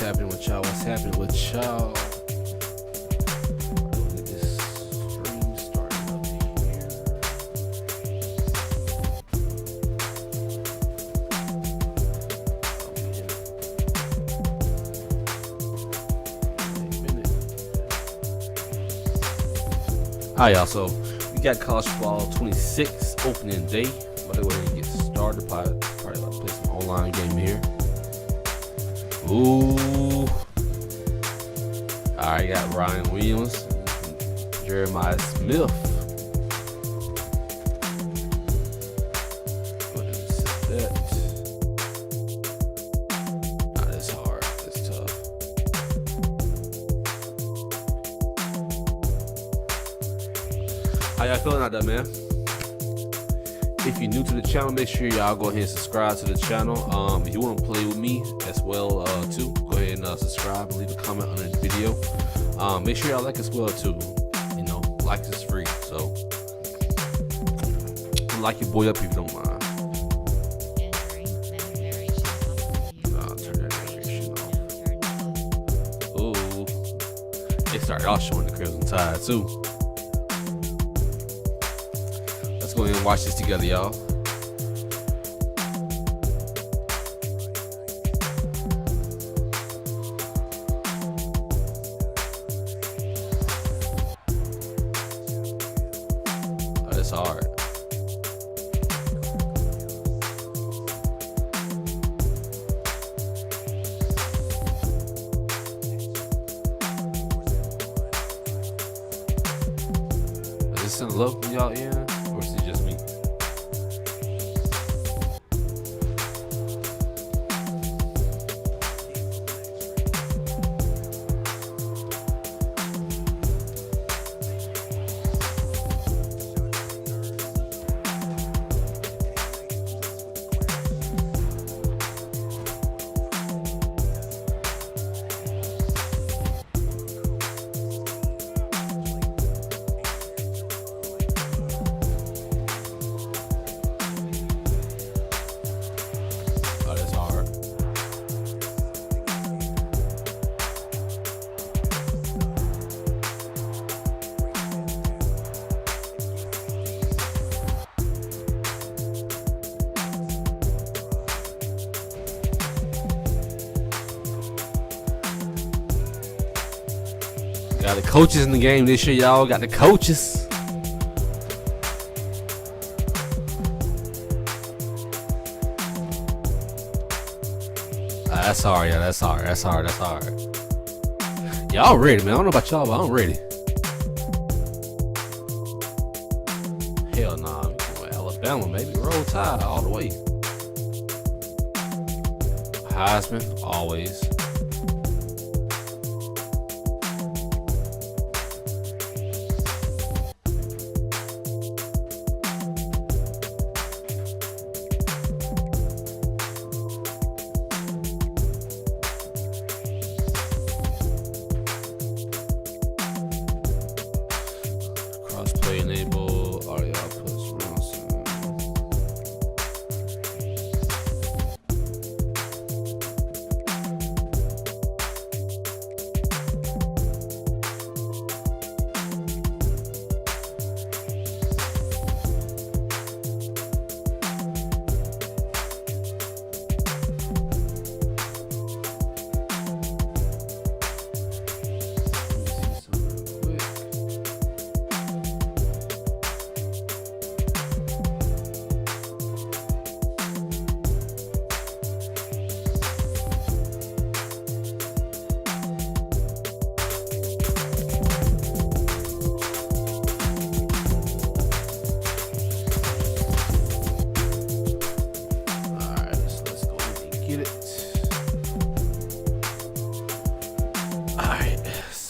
happening with y'all? What's happening with y'all? Get this stream started up here. Alright, y'all. So we got College Football 26 opening day. But go ahead and get started. Probably about to play some online game here. Ooh. Alright, got Ryan Williams, Jeremiah Smith. What is that? Nah, that's hard. That's tough. How y'all feeling out there, man? If you're new to the channel, make sure y'all go ahead and subscribe to the channel. If you want to play with me as well, too, go ahead and subscribe and leave a comment under the video. Make sure y'all like as well too. You know, like is free, so like your boy up if you don't mind. Turn that notification off. Ooh, it started off showing the Crimson Tide too. Let's go ahead and watch this together, y'all. Oh, that's hard. Is this in love from y'all in? Or is it just me? Got the coaches in the game this year, y'all. Got the coaches. That's hard, yeah. That's hard. That's hard. That's hard. Y'all ready, man? I don't know about y'all, but I'm ready. Hell nah. I'm going Alabama, baby. Roll Tide all the way. Heisman, always. Crossplay enable, audio outputs, mouse.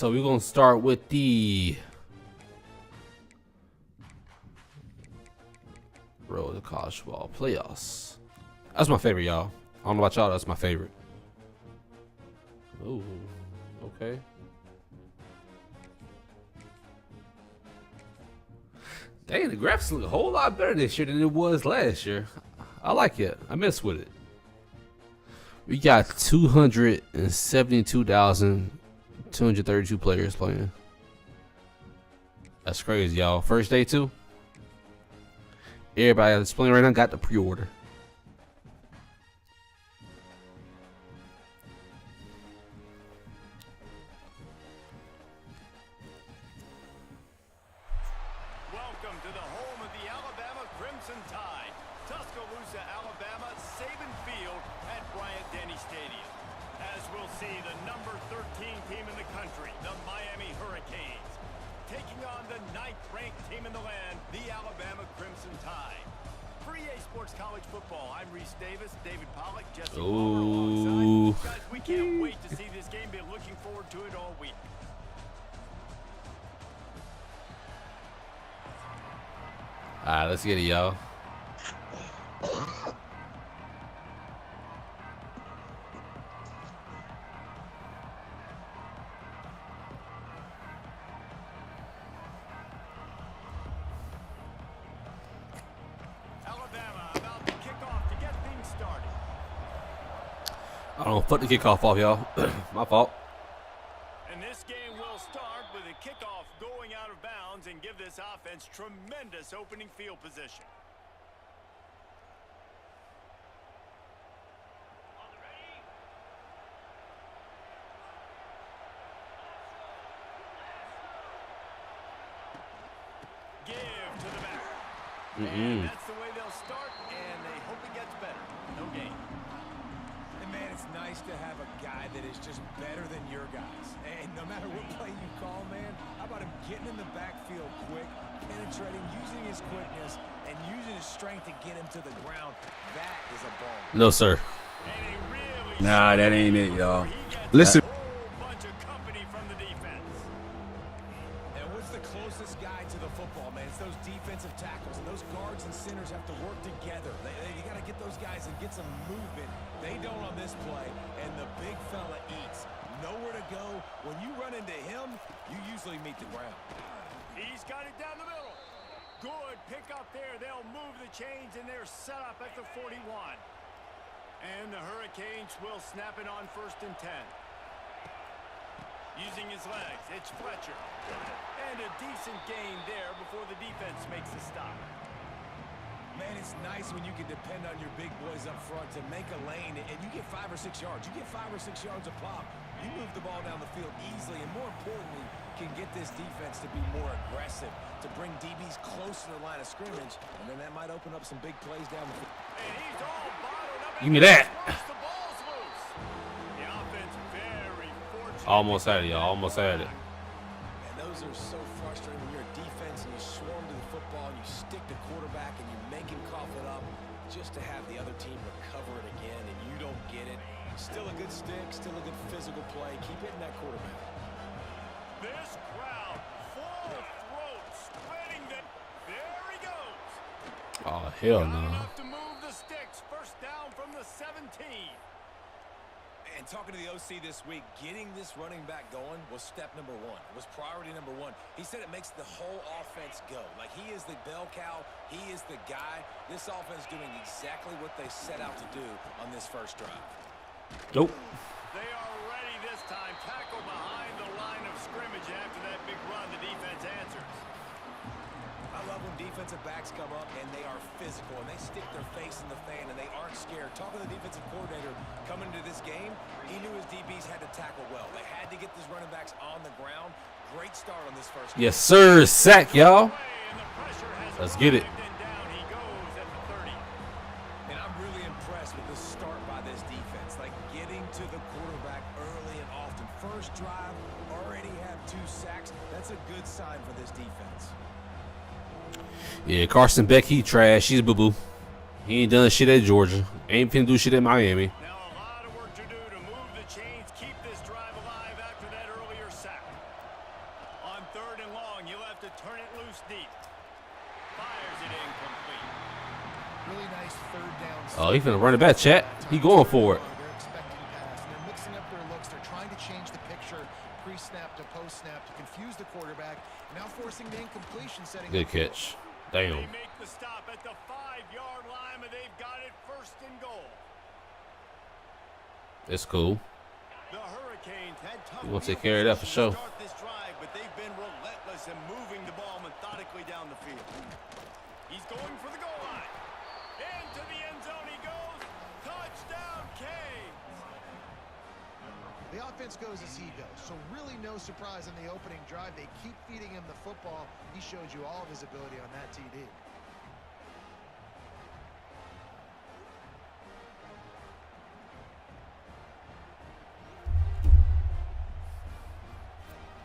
So we're gonna start with the road to college football playoffs. That's my favorite, y'all. I don't know about y'all, that's my favorite. Ooh, okay. Dang, the graphics look a whole lot better this year than it was last year. I like it. I mess with it. We got 272,232 players playing. That's crazy, y'all. First day too. Everybody that's playing right now got the pre-order. Welcome to the home of the Alabama Crimson Tide, Tuscaloosa, Alabama, Saban Field at Bryant-Denny Stadium. As we'll see, the number 13 team in the country, the Miami Hurricanes, taking on the 9th-ranked team in the land, the Alabama Crimson Tide. For EA Sports College Football, I'm Reese Davis, David Pollack, Jesse Palmer alongside. Guys, we can't wait to see this game. Been looking forward to it all week. All right, let's get it, y'all. Alabama about to kick off to get things started. I don't fuck the kickoff off, y'all. My fault. And this game will start with a kickoff going out of bounds and give this offense tremendous opening field position. Give to the back. And that's the way they'll start, and they hope it gets better. No gain. And man, it's nice to have a guy that is just better than your guys. And no matter what play you call, man, how about him getting in the backfield quick, penetrating, using his quickness, and using his strength to get him to the ground? That is a ball. No, sir. Nah, that ain't it, y'all. Listen. Bunch of company from the defense. And what's the closest guy to the football, man? It's those defensive tackles. And those guards and centers have to work together. You got to get those guys and get some movement. They don't on this play, and the big fella eats. Nowhere to go. When you run into him, you usually meet the ground. He's got it down the middle. Good pick up there. They'll move the chains, and they're set up at the 41. And the Hurricanes will snap it on 1st and 10. Using his legs, it's Fletcher. And a decent gain there before the defense makes a stop. Man, it's nice when you can depend on your big boys up front to make a lane, and you get 5 or 6 yards. You get 5 or 6 yards a pop. You move the ball down the field easily, and more importantly, can get this defense to be more aggressive, to bring DBs close to the line of scrimmage, and then that might open up some big plays down the field. And he's all bottled up. Give me that. The ball's loose. The offense very fortunate. Almost had it, y'all. Almost had it. And those are so frustrating when you're a defense and you swarm to the football and you stick the quarterback and you make him cough it up just to have the other team recover it again and you don't get it. Still a good stick, still a good physical play. Keep hitting that quarterback. This crowd full of throats, spreading them. There he goes. Oh, hell Not no. enough to move the sticks. First down from the 17. And talking to the OC this week, getting this running back going was step number 1. It was priority number 1. He said it makes the whole offense go. Like, he is the bell cow. He is the guy. This offense doing exactly what they set out to do on this first drive. Nope. They are ready this time. Tackle behind the line of scrimmage. After that big run, the defense answers. I love when defensive backs come up and they are physical and they stick their face in the fan and they aren't scared. Talking to the defensive coordinator coming into this game, he knew his DBs had to tackle well. They had to get these running backs on the ground. Great start on this first game. Yes, sir. Sack, y'all. And the pressure has Let's get it. arrived, and down he goes at the 30. And I'm really impressed with the start by this defense. Like, getting to the quarterback early and often. First drive, already have 2 sacks. That's a good sign for this defense. Yeah, Carson Beck, he trash. He's boo-boo. He ain't done shit at Georgia. Ain't finna do shit at Miami. Now a lot of work to do to move the chains, keep this drive alive after that earlier sack. On 3rd and long, you'll have to turn it loose deep. Fires it incomplete. Really nice 3rd down. Oh, he finna run it back, chat. He going for it. They're expecting pass, and they're mixing up their looks. They're trying to change the picture pre-snap to post-snap to confuse the quarterback. Now forcing the incompletion, setting Good up catch. They Damn. make the stop at the 5-yard line, but they've got it 1st and goal. It's cool. The Hurricanes had tough We'll take care of that for sure. to start this drive, but they've been relentless in moving the ball methodically down the field. He's going for the goal line. Into the end zone he goes. Touchdown, Canes. The offense goes as he goes, so really no surprise in the opening drive. They keep feeding him the football. He showed you all of his ability on that TD.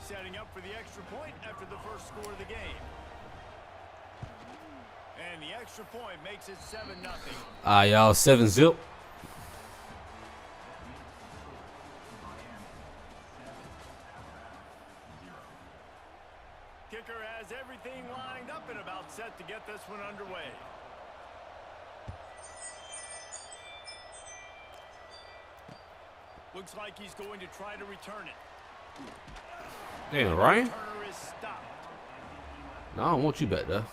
Setting up for the extra point after the first score of the game. And the extra point makes it 7-0. Y'all 7-0. Kicker has everything lined up and about set to get this one underway. Looks like he's going to try to return it. Damn, Ryan. Turner is stopped. No, I don't want you back there.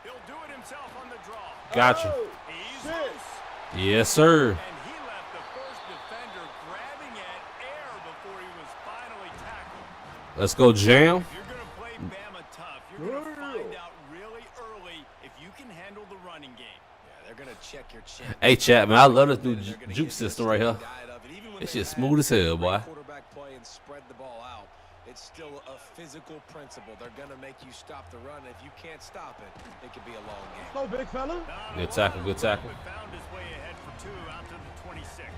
He'll do it himself on the draw. Gotcha. He's loose. Yes, sir. And he left the first defender grabbing at air before he was finally tackled. Let's go, Jam. If you're going to play Bama tough, you're going to find out really early if you can handle the running game. Yeah, they're going to check your chin. Hey, chat, man. I love this new juke system right here. This shit smooth as hell, boy. Quarterback play and spread the ball out. It's still a physical principle. They're going to make you stop the run. If you can't stop it, it could be a long game. Go, big fella. Good tackle, good tackle. Found his way ahead for 2 out to the 26.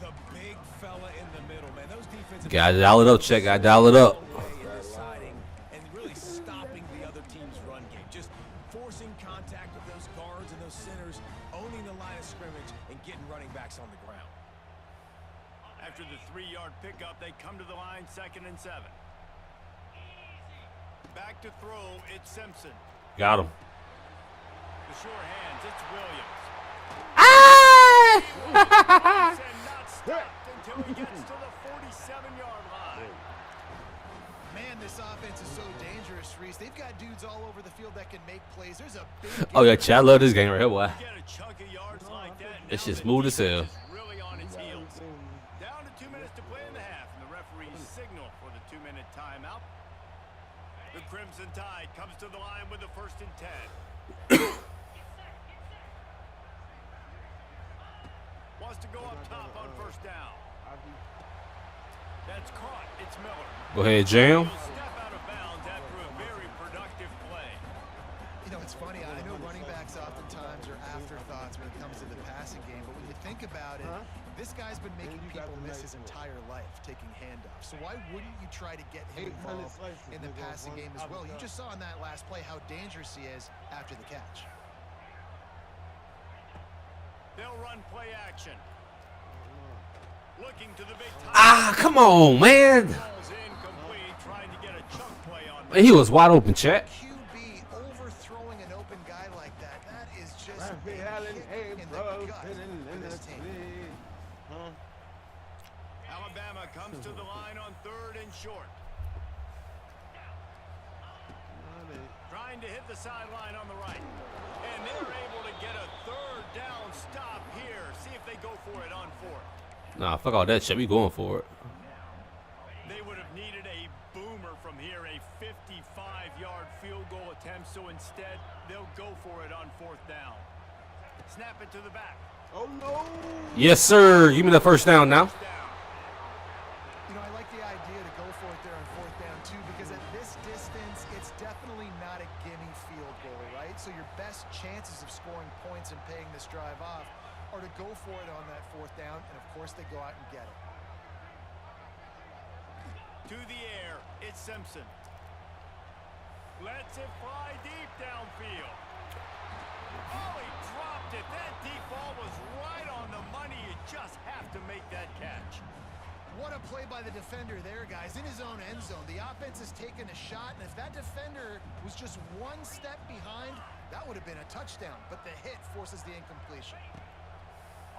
The big fella in the middle, man. Those defensive Gotta dial it up, check. Gotta dial it up. in deciding and really stopping the other team's run game. Just forcing contact with those guards and those centers, owning the line of scrimmage, and getting running backs on the ground. After the 3-yard pickup, they come to the line 2nd and 7. Back to throw, it's Simpson. Got him. The sure hands, it's Williams. Ah! And not stopped until he gets to the 47-yard line. Man, this offense is so dangerous, Reese. They've got dudes all over the field that can make plays. There's a big Oh, yeah, chat. I love this game right here, boy. Get a chunk of yards like that. This now shit the smooth as hell. defense is really on its heels. Down to 2 minutes to play in the half, and the referees signal for the 2-minute timeout. The Crimson Tide comes to the line with the 1st and 10. Wants to go up top on 1st down. That's caught. It's Miller. Go ahead, Jam. He'll step out of bounds after a very productive play. You know, it's funny. I know running backs oftentimes are afterthoughts when it comes to the passing game, but when you think about it, this guy's been making people miss his entire life taking handoffs. So why wouldn't you try to get him involved in the passing game as well? You just saw in that last play how dangerous he is after the catch. They'll run play action. Looking to the big time. Ah, come on, man. Ball's incomplete, trying to get a chunk play on. Man, he was wide open, chat. QB overthrowing an open guy like that, that is just a Rafi kick Allen, hey, in the bro, gut for this team. Alabama comes to the line on 3rd and short. Trying to hit the sideline on the right. And they're able to get a 3rd down stop here. See if they go for it on 4th. Nah, fuck all that shit. We going for it. They would have needed a boomer from here, a 55-yard field goal attempt. So instead, they'll go for it on 4th down. Snap it to the back. Oh, no. Yes, sir. Give me the 1st down now. You know, I like the idea to go for it there on 4th down, too, because at this distance, it's definitely not a gimme field goal, right? So your best chances of scoring points and paying this drive off are to go for it on that 4th down, and of course they go out and get it. To the air, it's Simpson. Lets it fly deep downfield. Oh, he dropped it. That deep ball was right on the money. You just have to make that catch. What a play by the defender there, guys. In his own end zone, the offense has taken a shot, and if that defender was just one step behind, that would have been a touchdown, but the hit forces the incompletion.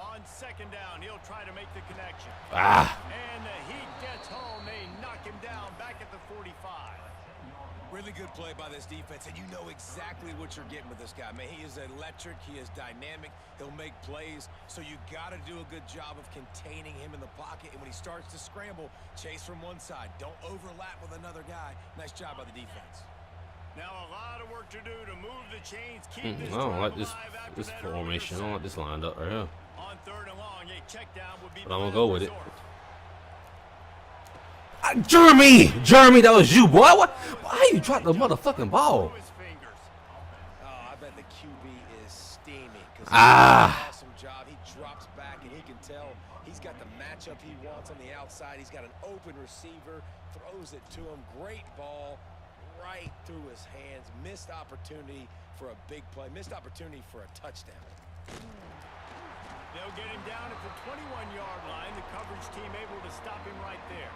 On second down, he'll try to make the connection. And the heat gets home. They knock him down back at the 45. Really good play by this defense, and you know exactly what you're getting with this guy. Man, he is electric. He is dynamic. He'll make plays, so you got to do a good job of containing him in the pocket. And when he starts to scramble, chase from one side. Don't overlap with another guy. Nice job by the defense. Now a lot of work to do to move the chains. Keep this I don't like drive this alive after that formation. I don't like this lined up right here. On third and long, a check down would be But I'm the gonna go with it. resort. Jeremy, that was you, boy. Why you dropped the motherfucking ball? Through his fingers. Oh, I bet the QB is steaming because he Ah. did an awesome job. He drops back, and he can tell he's got the matchup he wants on the outside. He's got an open receiver, throws it to him. Great ball right through his hands. Missed opportunity for a big play. Missed opportunity for a touchdown. They'll get him down at the 21-yard line. The coverage team able to stop him right there.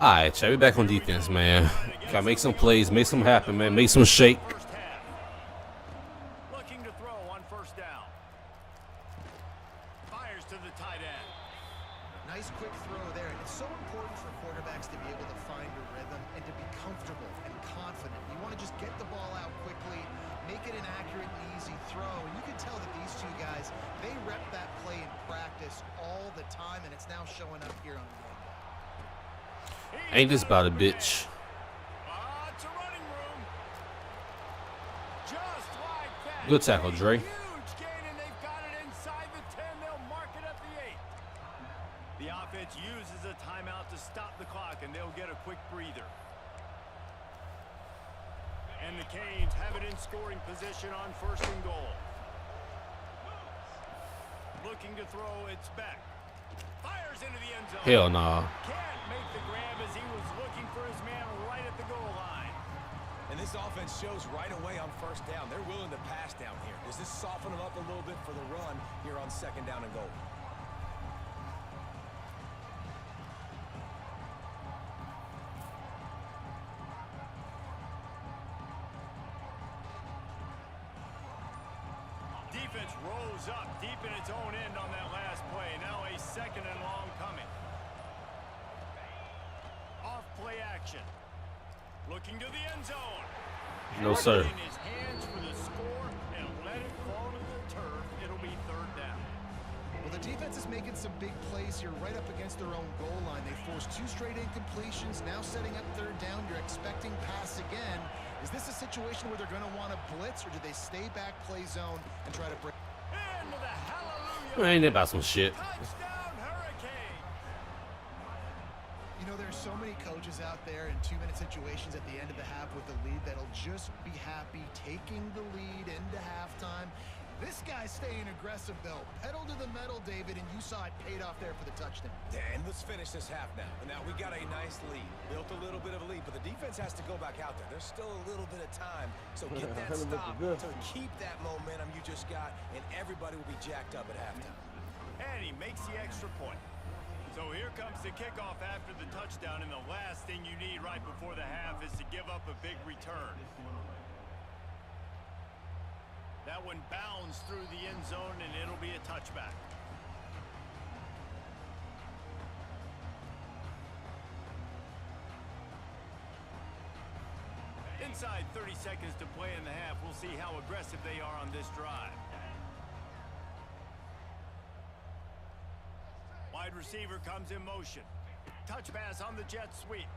All right, check me back on defense, man. Gotta make some plays, make some happen, man. Make some shake. First half. Looking to throw on first down. Fires to the tight end. Nice quick throw there, and it's so important for quarterbacks to be able to find a rhythm and to be comfortable and confident. You want to just get the ball out quickly, make it an accurate and easy throw, and you can tell that these two guys, they rep that play in practice all the time, and it's now showing up here on the game. Ain't this about a bitch? Lots of running room. Just like that. Good tackle, Dre. Huge gain, and they've got it inside the 10. They'll mark it at the 8. The offense uses a timeout to stop the clock, and they'll get a quick breather. And the Canes have it in scoring position on first and goal. Looking to throw, it's back. Fires into the end zone. Hell nah. Can't make the grab as he was looking for his man right at the goal line. And this offense shows right away on first down. They're willing to pass down here. Does this soften them up a little bit for the run here on second down and goal? Defense rose up deep in its own end on that last play. Now a second and long coming. Off play action. Looking to the end zone. No, sir. In his hands for the score and let it fall to the turf. It'll be third down. Well, the defense is making some big plays here right up against their own goal line. They forced 2 straight incompletions, now setting up third down. You're expecting pass again. Is this a situation where they're going to want to blitz, or do they stay back, play zone, and try to break? Into the hallelujah. Ain't that about some shit? Touchdown, Hurricane. You know, there's so many coaches out there in 2-minute situations at the end of the half with the lead that'll just be happy taking the lead into halftime. This guy's staying aggressive, though. Pedal to the metal, David, and you saw it paid off there for the touchdown. And let's finish this half now. Now, we got a nice lead. Built a little bit of a lead, but the defense has to go back out there. There's still a little bit of time. So get that stop to keep that momentum you just got, and everybody will be jacked up at halftime. And he makes the extra point. So here comes the kickoff after the touchdown, and the last thing you need right before the half is to give up a big return. That one bounds through the end zone, and it'll be a touchback. Inside 30 seconds to play in the half. We'll see how aggressive they are on this drive. Wide receiver comes in motion. Touch pass on the jet sweep.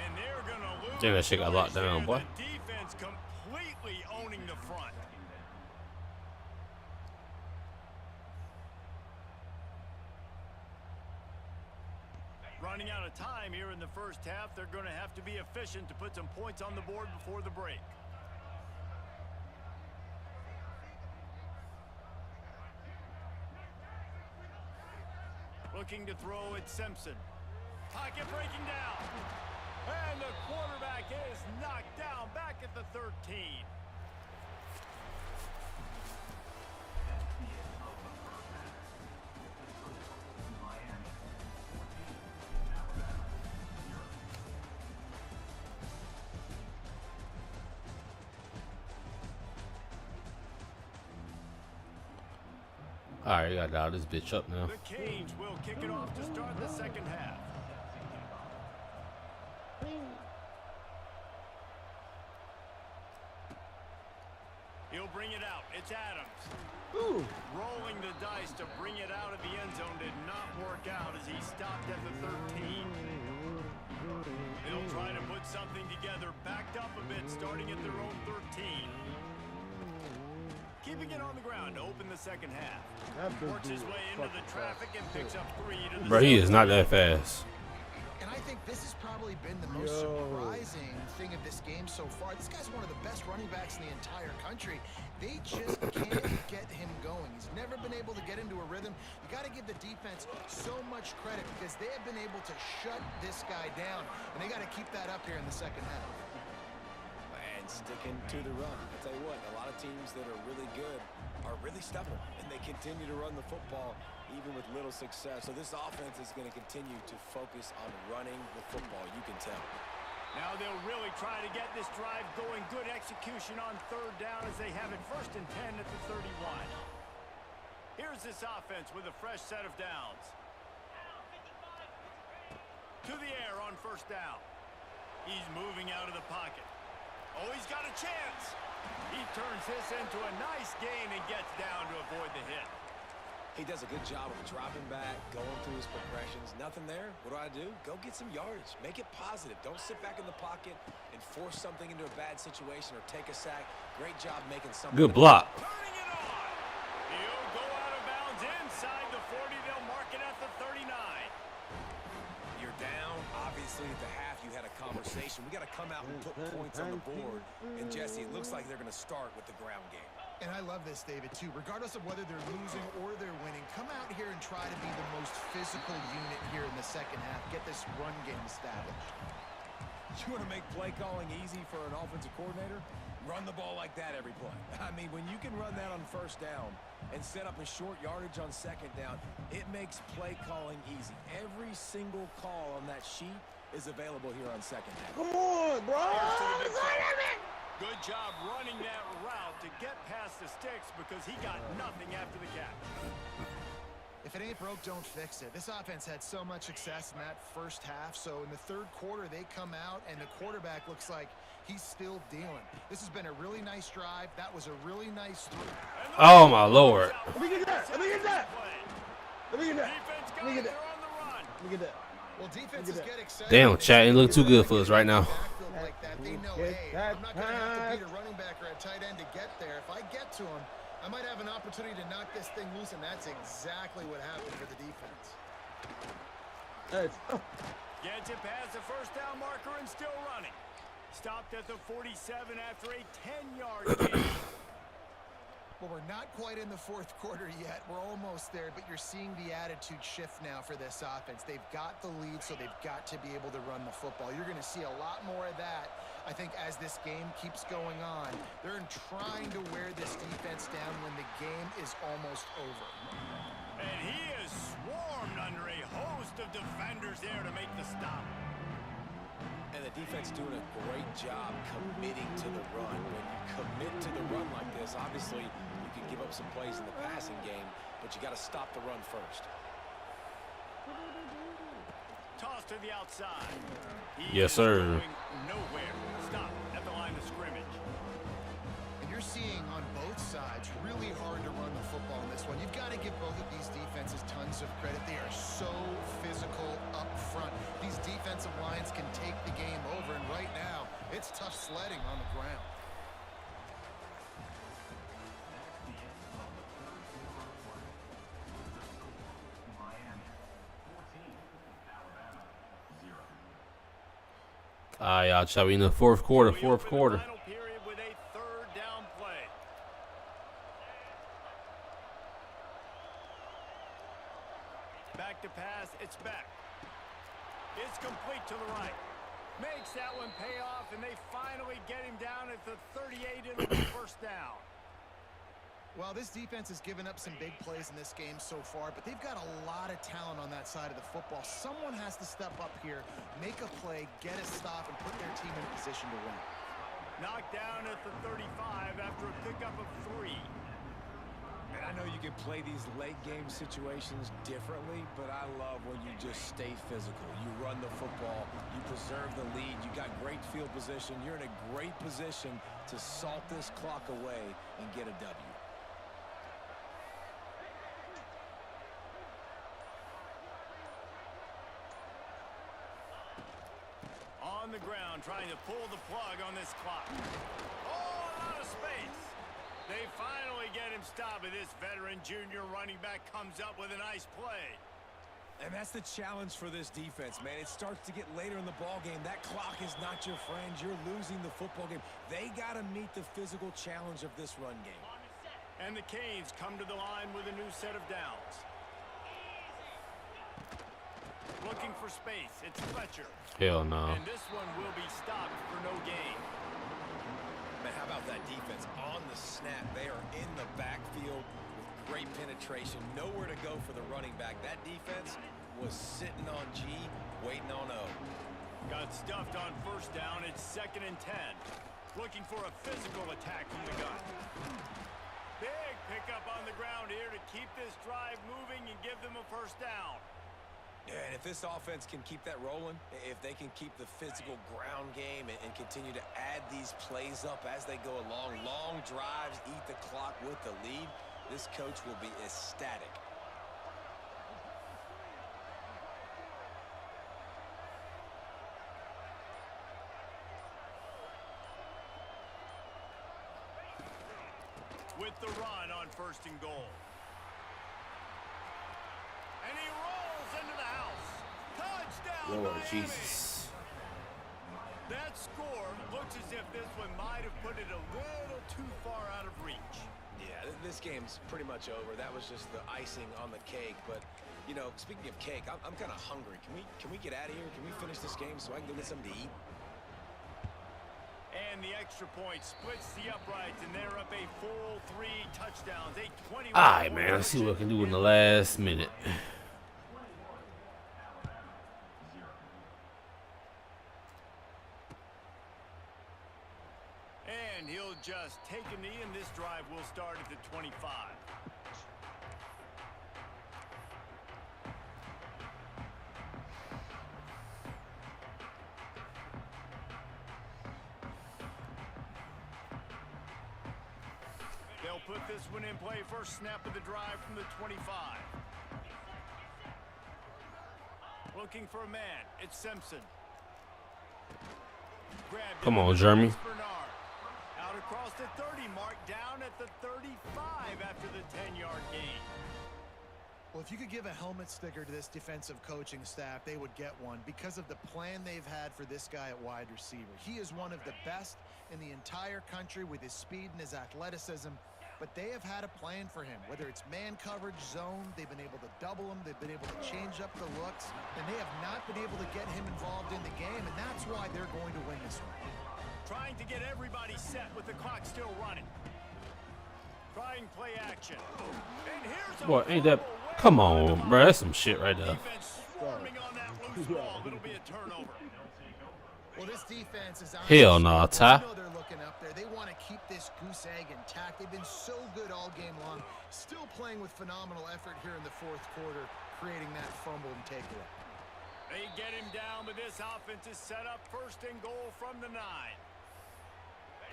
And they're going to lose. Damn, that shit got locked down, boy. The defense completely owning the front. Running out of time here in the first half. They're going to have to be efficient to put some points on the board before the break. Looking to throw it, Simpson. Pocket breaking down. And the quarterback is knocked down back at the 13. All right, you got to dial this bitch up now. The Canes will kick it off to start the second half. He'll bring it out. It's Adams. Ooh. Rolling the dice to bring it out of the end zone did not work out as he stopped at the 13. They'll try to put something together, backed up a bit, starting at their own 13. Keeping it on the ground to open the second half. Works his way into the traffic and picks up 3 to the Bro, he is not that fast. And I think this has probably been the most surprising thing of this game so far. This guy's one of the best running backs in the entire country. They just can't get him going. He's never been able to get into a rhythm. You got to give the defense so much credit because they have been able to shut this guy down, and they got to keep that up here in the second half. And sticking to the run. I'll tell you what, a lot of teams that are really good are really stubborn, and they continue to run the football even with little success. So this offense is going to continue to focus on running the football, you can tell. Now they'll really try to get this drive going. Good execution on third down as they have it 1st and 10 at the 31. Here's this offense with a fresh set of downs. To the air on 1st down. He's moving out of the pocket. Oh, he's got a chance. He turns this into a nice gain and gets down to avoid the hit. He does a good job of dropping back, going through his progressions. Nothing there. What do? Go get some yardage. Make it positive. Don't sit back in the pocket and force something into a bad situation or take a sack. Great job making something. Good block. Turning it on. He'll go out of bounds inside the 40. They'll mark it at the 39. You're down. Obviously, at the half, you had a conversation. We got to come out and put points on the board. And, Jesse, it looks like they're going to start with the ground game. And I love this, David, too. Regardless of whether they're losing or they're winning, come out here and try to be the most physical unit here in the second half. Get this run game established. You want to make play calling easy for an offensive coordinator? Run the ball like that every play. I mean, when you can run that on 1st down and set up a short yardage on 2nd down, it makes play calling easy. Every single call on that sheet is available here on 2nd down. Come on, bro. Good job running that route to get past the sticks because he got nothing after the catch. If it ain't broke, don't fix it. This offense had so much success in that 1st half, so in the 3rd quarter, they come out, and the quarterback looks like he's still dealing. This has been a really nice drive. That was a really nice throw. Oh, my Lord. Let me get that. Let me get that. Let me get that. Defense Let me got get it. that. They're on the run. Let me get that. Well, defenses get excited. Damn, chat ain't look too good for us right now. Like that. They know, hey, I'm not going to have to beat a running back or a tight end to get there. If I get to him, I might have an opportunity to knock this thing loose, and that's exactly what happened for the defense. Gets it past the 1st down marker and still running. Stopped at the 47 after a 10-yard gain. Well, we're not quite in the 4th quarter yet. We're almost there, but you're seeing the attitude shift now for this offense. They've got the lead, so they've got to be able to run the football. You're going to see a lot more of that, I think, as this game keeps going on. They're trying to wear this defense down when the game is almost over. And he is swarmed under a host of defenders there to make the stop. And the defense doing a great job committing to the run. When you commit to the run like this, obviously you can give up some plays in the passing game, but you got to stop the run first. Toss to the outside. Yes, sir. Going nowhere. Stop at the line of scrimmage. And you're seeing on both sides really hard to run the football in this one. You've got to give both of these defenses tons of credit. They are so physical up front. These defensive lines can take the game over, and right now, it's tough sledding on the ground. Y'all, shall we in the 4th quarter? We 4th open quarter. the final period with a 3rd down play. Back to pass, it's back. It's complete to the right. Makes that one pay off, and they finally get him down at the 38 into the 1st down. Well, this defense has given up some big plays in this game so far, but they've got a lot of talent on that side of the football. Someone has to step up here, make a play, get a stop, and put their team in a position to win. Knocked down at the 35 after a pickup of 3. And I know you can play these late game situations differently, but I love when you just stay physical. You run the football, you preserve the lead, you got great field position. You're in a great position to salt this clock away and get a W. On the ground, trying to pull the plug on this clock. Oh, out of space. They finally get him stopped, and this veteran junior running back comes up with a nice play. And that's the challenge for this defense, man. It starts to get later in the ball game. That clock is not your friend. You're losing the football game. They got to meet the physical challenge of this run game. And the Canes come to the line with a new set of downs. Looking for space. It's Fletcher. Hell no. And this one will be stopped for no gain. Man, how about that defense? On the snap, they are in the backfield with great penetration. Nowhere to go for the running back. That defense was sitting on G, waiting on O. Got stuffed on first down. It's 2nd and 10. Looking for a physical attack from the gun. Big pickup on the ground here to keep this drive moving and give them a first down. Yeah, and if this offense can keep that rolling, if they can keep the physical ground game and continue to add these plays up as they go along, long drives, eat the clock with the lead, this coach will be ecstatic. With the run on 1st and goal. And he rolls into the house. Touchdown, Lord Miami. Jesus. That score looks as if this one might have put it a little too far out of reach. Yeah, this game's pretty much over. That was just the icing on the cake. But, you know, speaking of cake, I'm kind of hungry. Can we get out of here? Can we finish this game so I can go get something to eat? And the extra point splits the uprights, and they're up a full 3 touchdowns. A 21. All right, man. Let's see what I can do in the last minute. And he'll just take a knee, and this drive will start at the 25. They'll put this one in play. First snap of the drive from the 25. Looking for a man. It's Simpson. Grabbed Come it. on, Jeremy. Bernard. Out across the 30 mark, down at the 35 after the 10-yard gain. Well, if you could give a helmet sticker to this defensive coaching staff, they would get one because of the plan they've had for this guy at wide receiver. He is one of the best in the entire country with his speed and his athleticism, but they have had a plan for him. Whether it's man coverage, zone, they've been able to double him, they've been able to change up the looks, and they have not been able to get him involved in the game, and that's why they're going to win this one. Trying to get everybody set with the clock still running. Trying play action. And here's a Boy, ain't that... Come on, bro. That's some shit right there. defense swarming on that loose ball. It'll be a turnover. Well, this defense is on. Hell no, Ty. You know they're looking up there. They want to keep this goose egg intact. They've been so good all game long. Still playing with phenomenal effort here in the 4th quarter, creating that fumble and takeaway. They get him down, but this offense is set up 1st and goal from the 9.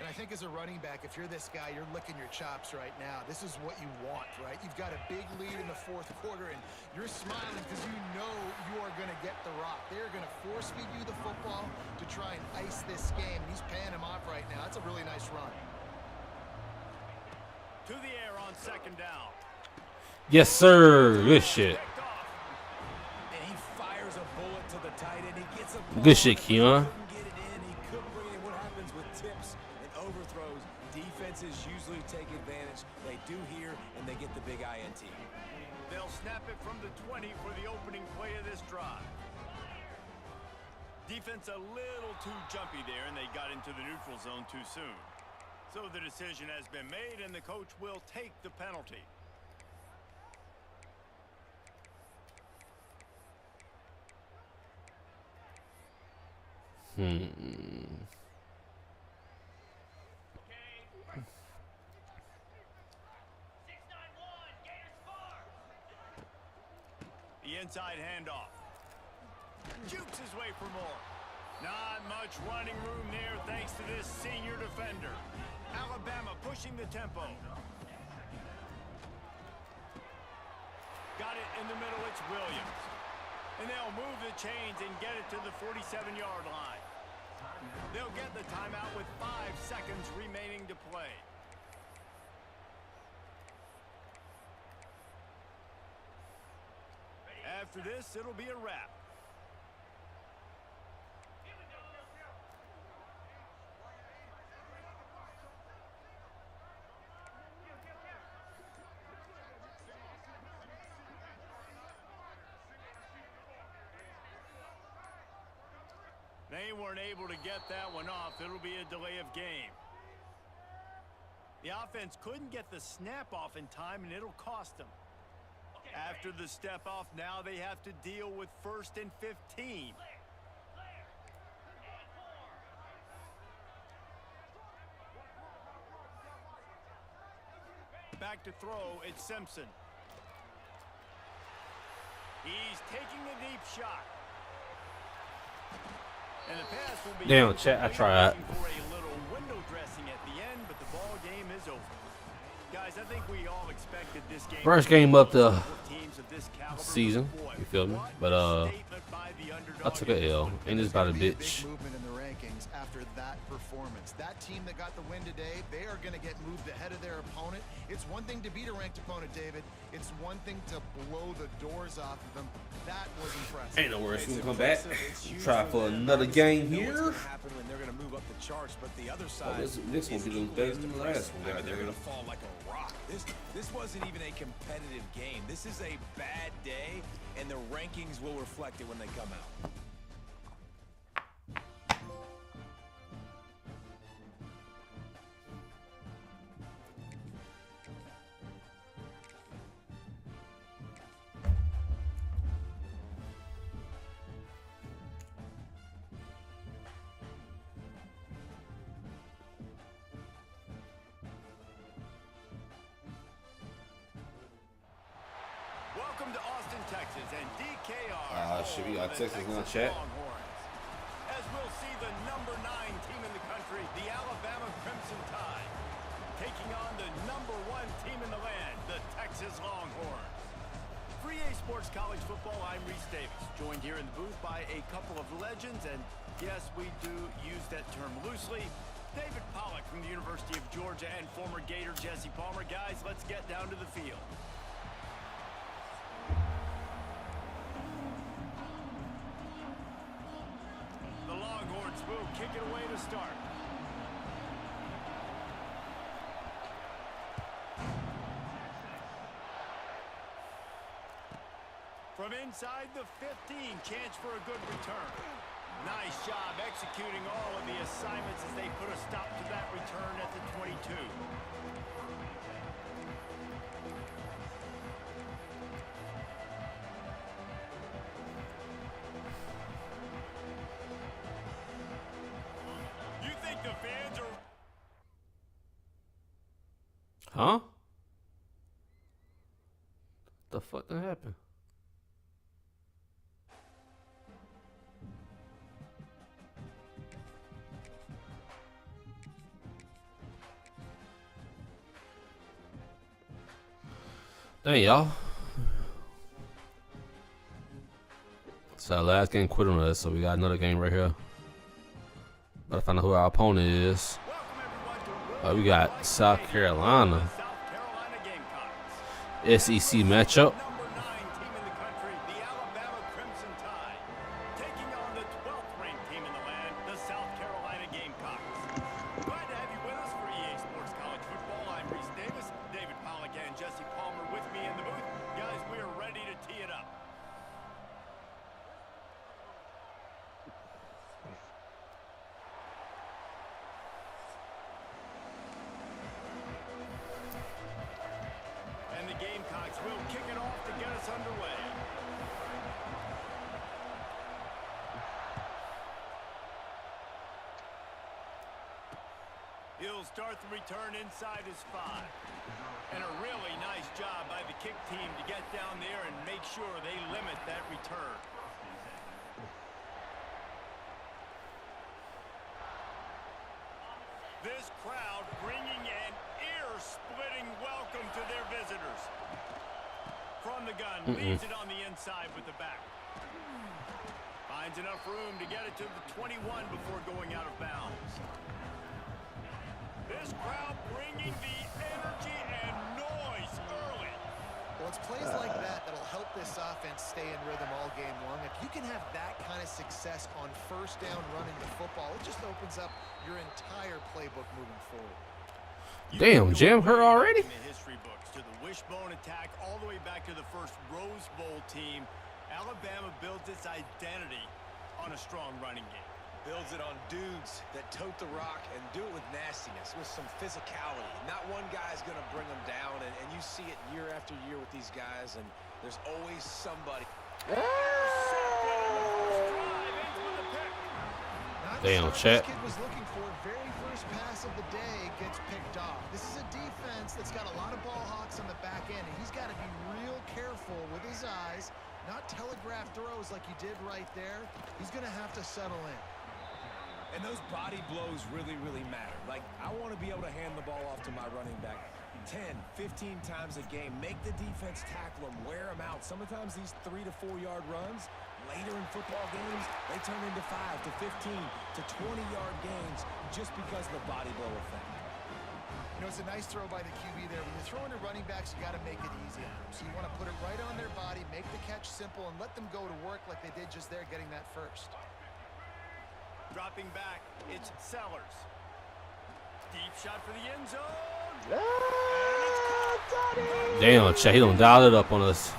And I think as a running back, if you're this guy, you're licking your chops right now. This is what you want, right? You've got a big lead in the 4th quarter, and you're smiling because you know you are going to get the rock. They're going to force feed you the football to try and ice this game. He's paying him off right now. That's a really nice run. To the air on 2nd down. Yes, sir. Good shit. Picked off. And he fires a bullet to the tight end. He gets a Good shit, Keon. couldn't get it in. He couldn't bring it in. What happens with tips and overthrows? Defenses usually take advantage. They do here, and they get the big INT. They'll snap it from the 20 for the opening play of this drive. Defense a little too jumpy there, and they got into the neutral zone too soon. So the decision has been made, and the coach will take the penalty. The inside handoff. Jukes his way for more. Not much running room there thanks to this senior defender. Alabama pushing the tempo. Got it in the middle, it's Williams. And they'll move the chains and get it to the 47-yard line. They'll get the timeout with 5 seconds remaining to play. After this, it'll be a wrap. They weren't able to get that one off. It'll be a delay of game. The offense couldn't get the snap off in time, and it'll cost them. After the step off, now they have to deal with 1st and 15. Back to throw, it's Simpson. He's taking a deep shot. And the pass will be Damn, chat, I tried. for a little window dressing at the end, but the ball game is over. Guys, I think we all expected this game. First game up the teams of this caliber. season, you feel me? But I took a L. Ain't this about a Big bitch? movement in the rankings after that performance. That team that got the win today, they are going to get moved ahead of their opponent. It's one thing to beat a ranked opponent, David. It's one thing to blow the doors off of them. That was impressive. Ain't no worries. We can come back. Try for another game here. Happen when they're going to move up the charts, but the other side. This one be better than the last one. They're going to fall like a rock. This wasn't even a competitive game. This is a bad day, and the rankings will reflect it when they come out. Welcome to Austin, Texas, and DKR. Should we got the Texas in the Texas chat? Longhorns. As we'll see the number 9 team in the country, the Alabama Crimson Tide, taking on the number 1 team in the land, the Texas Longhorns. For EA Sports College Football, I'm Reese Davis, joined here in the booth by a couple of legends, and yes, we do use that term loosely. David Pollack from the University of Georgia and former Gator Jesse Palmer. Guys, let's get down to the field. The Longhorns will kick it away to start. From inside the 15, chance for a good return. Nice job executing all of the assignments as they put a stop to that return at the 22. You think the fans are... Huh? The fuck that happened? Dang, y'all. It's our last game quit on us, so we got another game right here. Gotta find out who our opponent is. We got South Carolina. SEC matchup. Number 9 team in the country, the Alabama Crimson Tide, taking on the 12th ranked team in the land, the South Carolina Gamecocks. Glad to have you with us for EA Sports College Football. I'm Reese Davis, David Pollack and Jesse Palmer with me in the booth. Guys, we are ready to tee it up. And the Gamecocks will kick it off to He'll start the return inside his 5. And a really nice job by the kick team to get down there and make sure they limit that return. This crowd bringing an ear-splitting welcome to their visitors. From the gun, leaves it on the inside with the back. Finds enough room to get it to the 21 before going out of bounds. This crowd bringing the energy and noise early. Well, it's plays like that that'll help this offense stay in rhythm all game long. If you can have that kind of success on first down running the football, it just opens up your entire playbook moving forward. Damn, Jim, her already? In the history books, to the wishbone attack all the way back to the first Rose Bowl team, Alabama built its identity on a strong running game. Builds it on dudes that tote the rock and do it with nastiness, with some physicality. Not one guy's going to bring them down, and you see it year after year with these guys, and there's always somebody. Damn, Chet. This kid was looking for, very first pass of the day gets picked off. This is a defense that's got a lot of ball hawks on the back end, and he's got to be real careful with his eyes, not telegraph throws like he did right there. He's going to have to settle in. And those body blows really, really matter. Like, I want to be able to hand the ball off to my running back 10, 15 times a game. Make the defense tackle them, wear them out. Sometimes these 3 to 4 yard runs, later in football games, they turn into 5 to 15 to 20-yard gains just because of the body blow effect. You know, it's a nice throw by the QB there. When you're throwing to running backs, you got to make it easy on them. So you want to put it right on their body, make the catch simple, and let them go to work like they did just there, getting that first. Dropping back, it's Sellers. Deep shot for the end zone. Damn, Chet, he done dialed it up on us.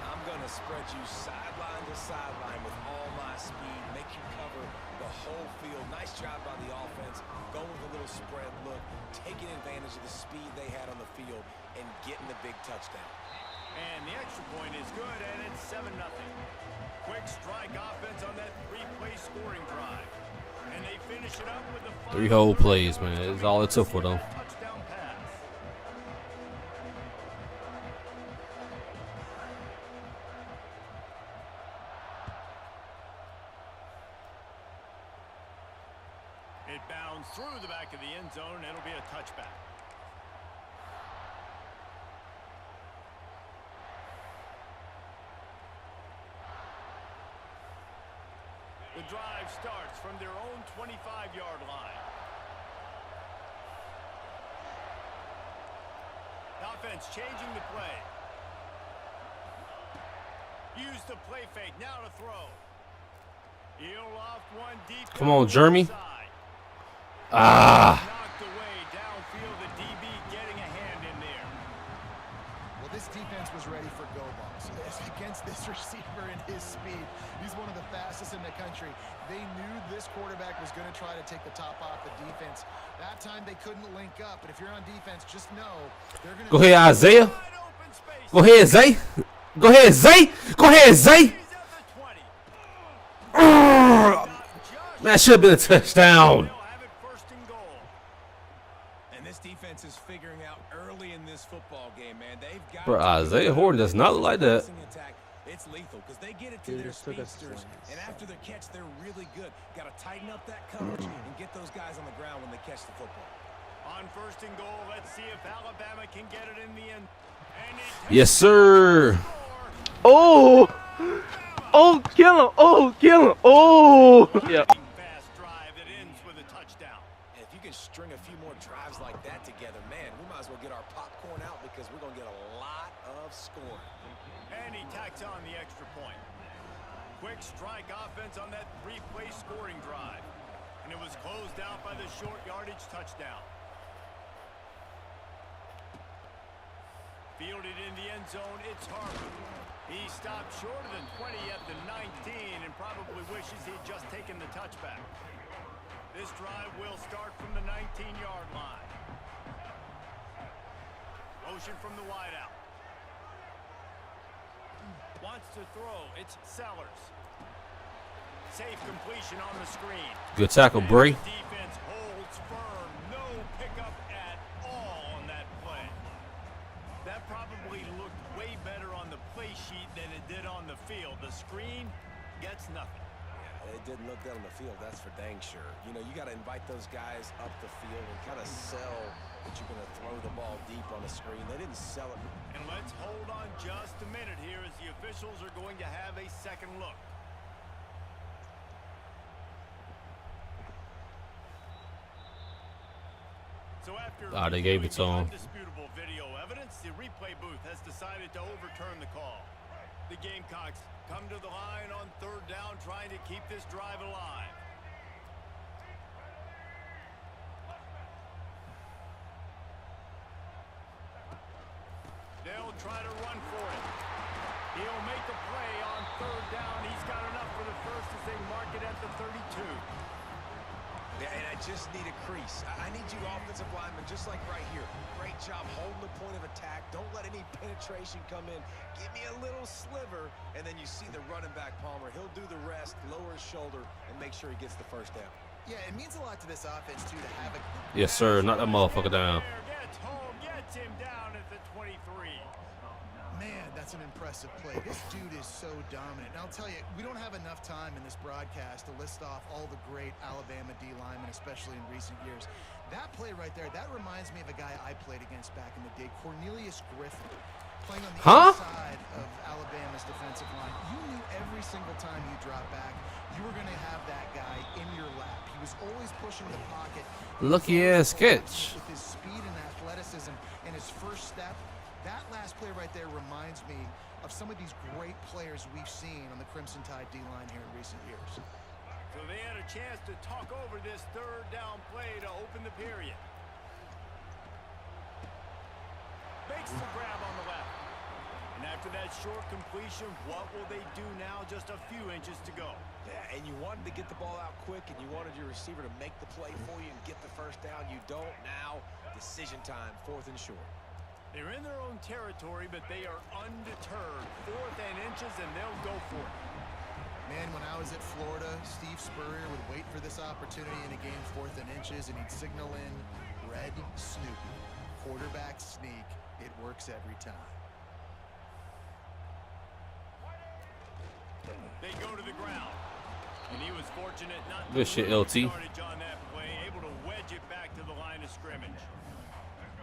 I'm going to spread you sideline to sideline with all my speed, make you cover the whole field. Nice job by the offense, going with a little spread look, taking advantage of the speed they had on the field, and getting the big touchdown. And the extra point is good, and it's 7-0. Quick strike offense on that 3-play scoring drive. And they finish it up with the 3 whole plays, man. That's all it took for them. touchdown pass. It bounds through the back of the end zone, and it'll be a touchback. The drive starts from their own 25-yard line. Offense changing the play. Use the play fake, now to throw. He'll off one deep. Come on, Jeremy. Side. Ah. Knocked away downfield, the DB getting a hand in there. Well, this defense was ready for go balls. Against this receiver and his speed, he's one of the fastest in the country. They knew this quarterback was going to try to take the top off the defense. That time they couldn't link up, but if you're on defense, just know they're going to... Go ahead, Isaiah. Wide open space. Go ahead, Zay. Go ahead, Zay. Go ahead, Zay. He's at the 20. Man, should have been a touchdown. They'll have it first and goal. And this defense is figuring out early in this football game, man. They've got Bro, Isaiah Horton does not look like that. Attack, it's lethal because they get it to their speedsters, and after their catch, they're really good. Got to tighten up that coverage and get those guys on the ground when they catch the football. On first and goal, let's see if Alabama can get it in the end. And Yes, sir. Oh! Oh, kill him! Oh, kill him! Oh! Yeah. fast drive that ends with a touchdown. And if you can string a few more drives like that together, man, we might as well get our popcorn out because we're going to get a lot of scoring. And he tacks on the extra point. Quick strike offense on that 3-play scoring drive. And it was closed out by the short yardage touchdown. Fielded in the end zone, it's Harper. He stopped short of the 20 at the 19 and probably wishes he'd just taken the touchback. This drive will start from the 19-yard line. Motion from the wideout. Wants to throw, it's Sellers. Safe completion on the screen. Good tackle, Bray. Defense holds It's firm. No pickup at all on that play. That probably looked way better on the play sheet than it did on the field. The screen gets nothing. It didn't look good on the field, that's for dang sure. You know, you got to invite those guys up the field and kind of sell that you're going to throw the ball deep on the screen. They didn't sell it. And let's hold on just a minute here as the officials are going to have a second look. So after they gave it to him. Undisputable video evidence, the replay booth has decided to overturn the call. The Gamecocks come to the line on third down, trying to keep this drive alive. They'll try to run for it. He'll make a play on third down. He's got enough for the first as they mark it at the 32. Yeah, and I just need a crease. I need you offensive linemen, just like right here. Great job holding the point of attack. Don't let any penetration come in. Give me a little sliver, and then you see the running back, Palmer. He'll do the rest, lower his shoulder, and make sure he gets the first down. Yeah, it means a lot to this offense, too, to have a... Yes, sir. Knock that motherfucker down. Gets home, gets him down at the 23. Man, that's an impressive play. This dude is so dominant. And I'll tell you, we don't have enough time in this broadcast to list off all the great Alabama D linemen, especially in recent years. That play right there, that reminds me of a guy I played against back in the day, Cornelius Griffin, playing on the inside of Alabama's defensive line. You knew every single time you dropped back, you were going to have that guy in your lap. He was always pushing the pocket. Lucky ass catch. With his speed and athleticism and his first step, that last play right there reminds me of some of these great players we've seen on the Crimson Tide D-line here in recent years. So they had a chance to talk over this third down play to open the period. Makes the grab on the left. And after that short completion, what will they do now? Just a few inches to go. Yeah, and you wanted to get the ball out quick, and you wanted your receiver to make the play for you and get the first down. You don't now. Decision time, 4th and short. They're in their own territory, but they are undeterred. 4th and inches, and they'll go for it. Man, when I was at Florida, Steve Spurrier would wait for this opportunity in a game, 4th and inches, and he'd signal in Red Snoopy. Quarterback sneak. It works every time. They go to the ground. And he was fortunate not Good to shit, lose LT. yardage on that play, able to wedge it back to the line of scrimmage.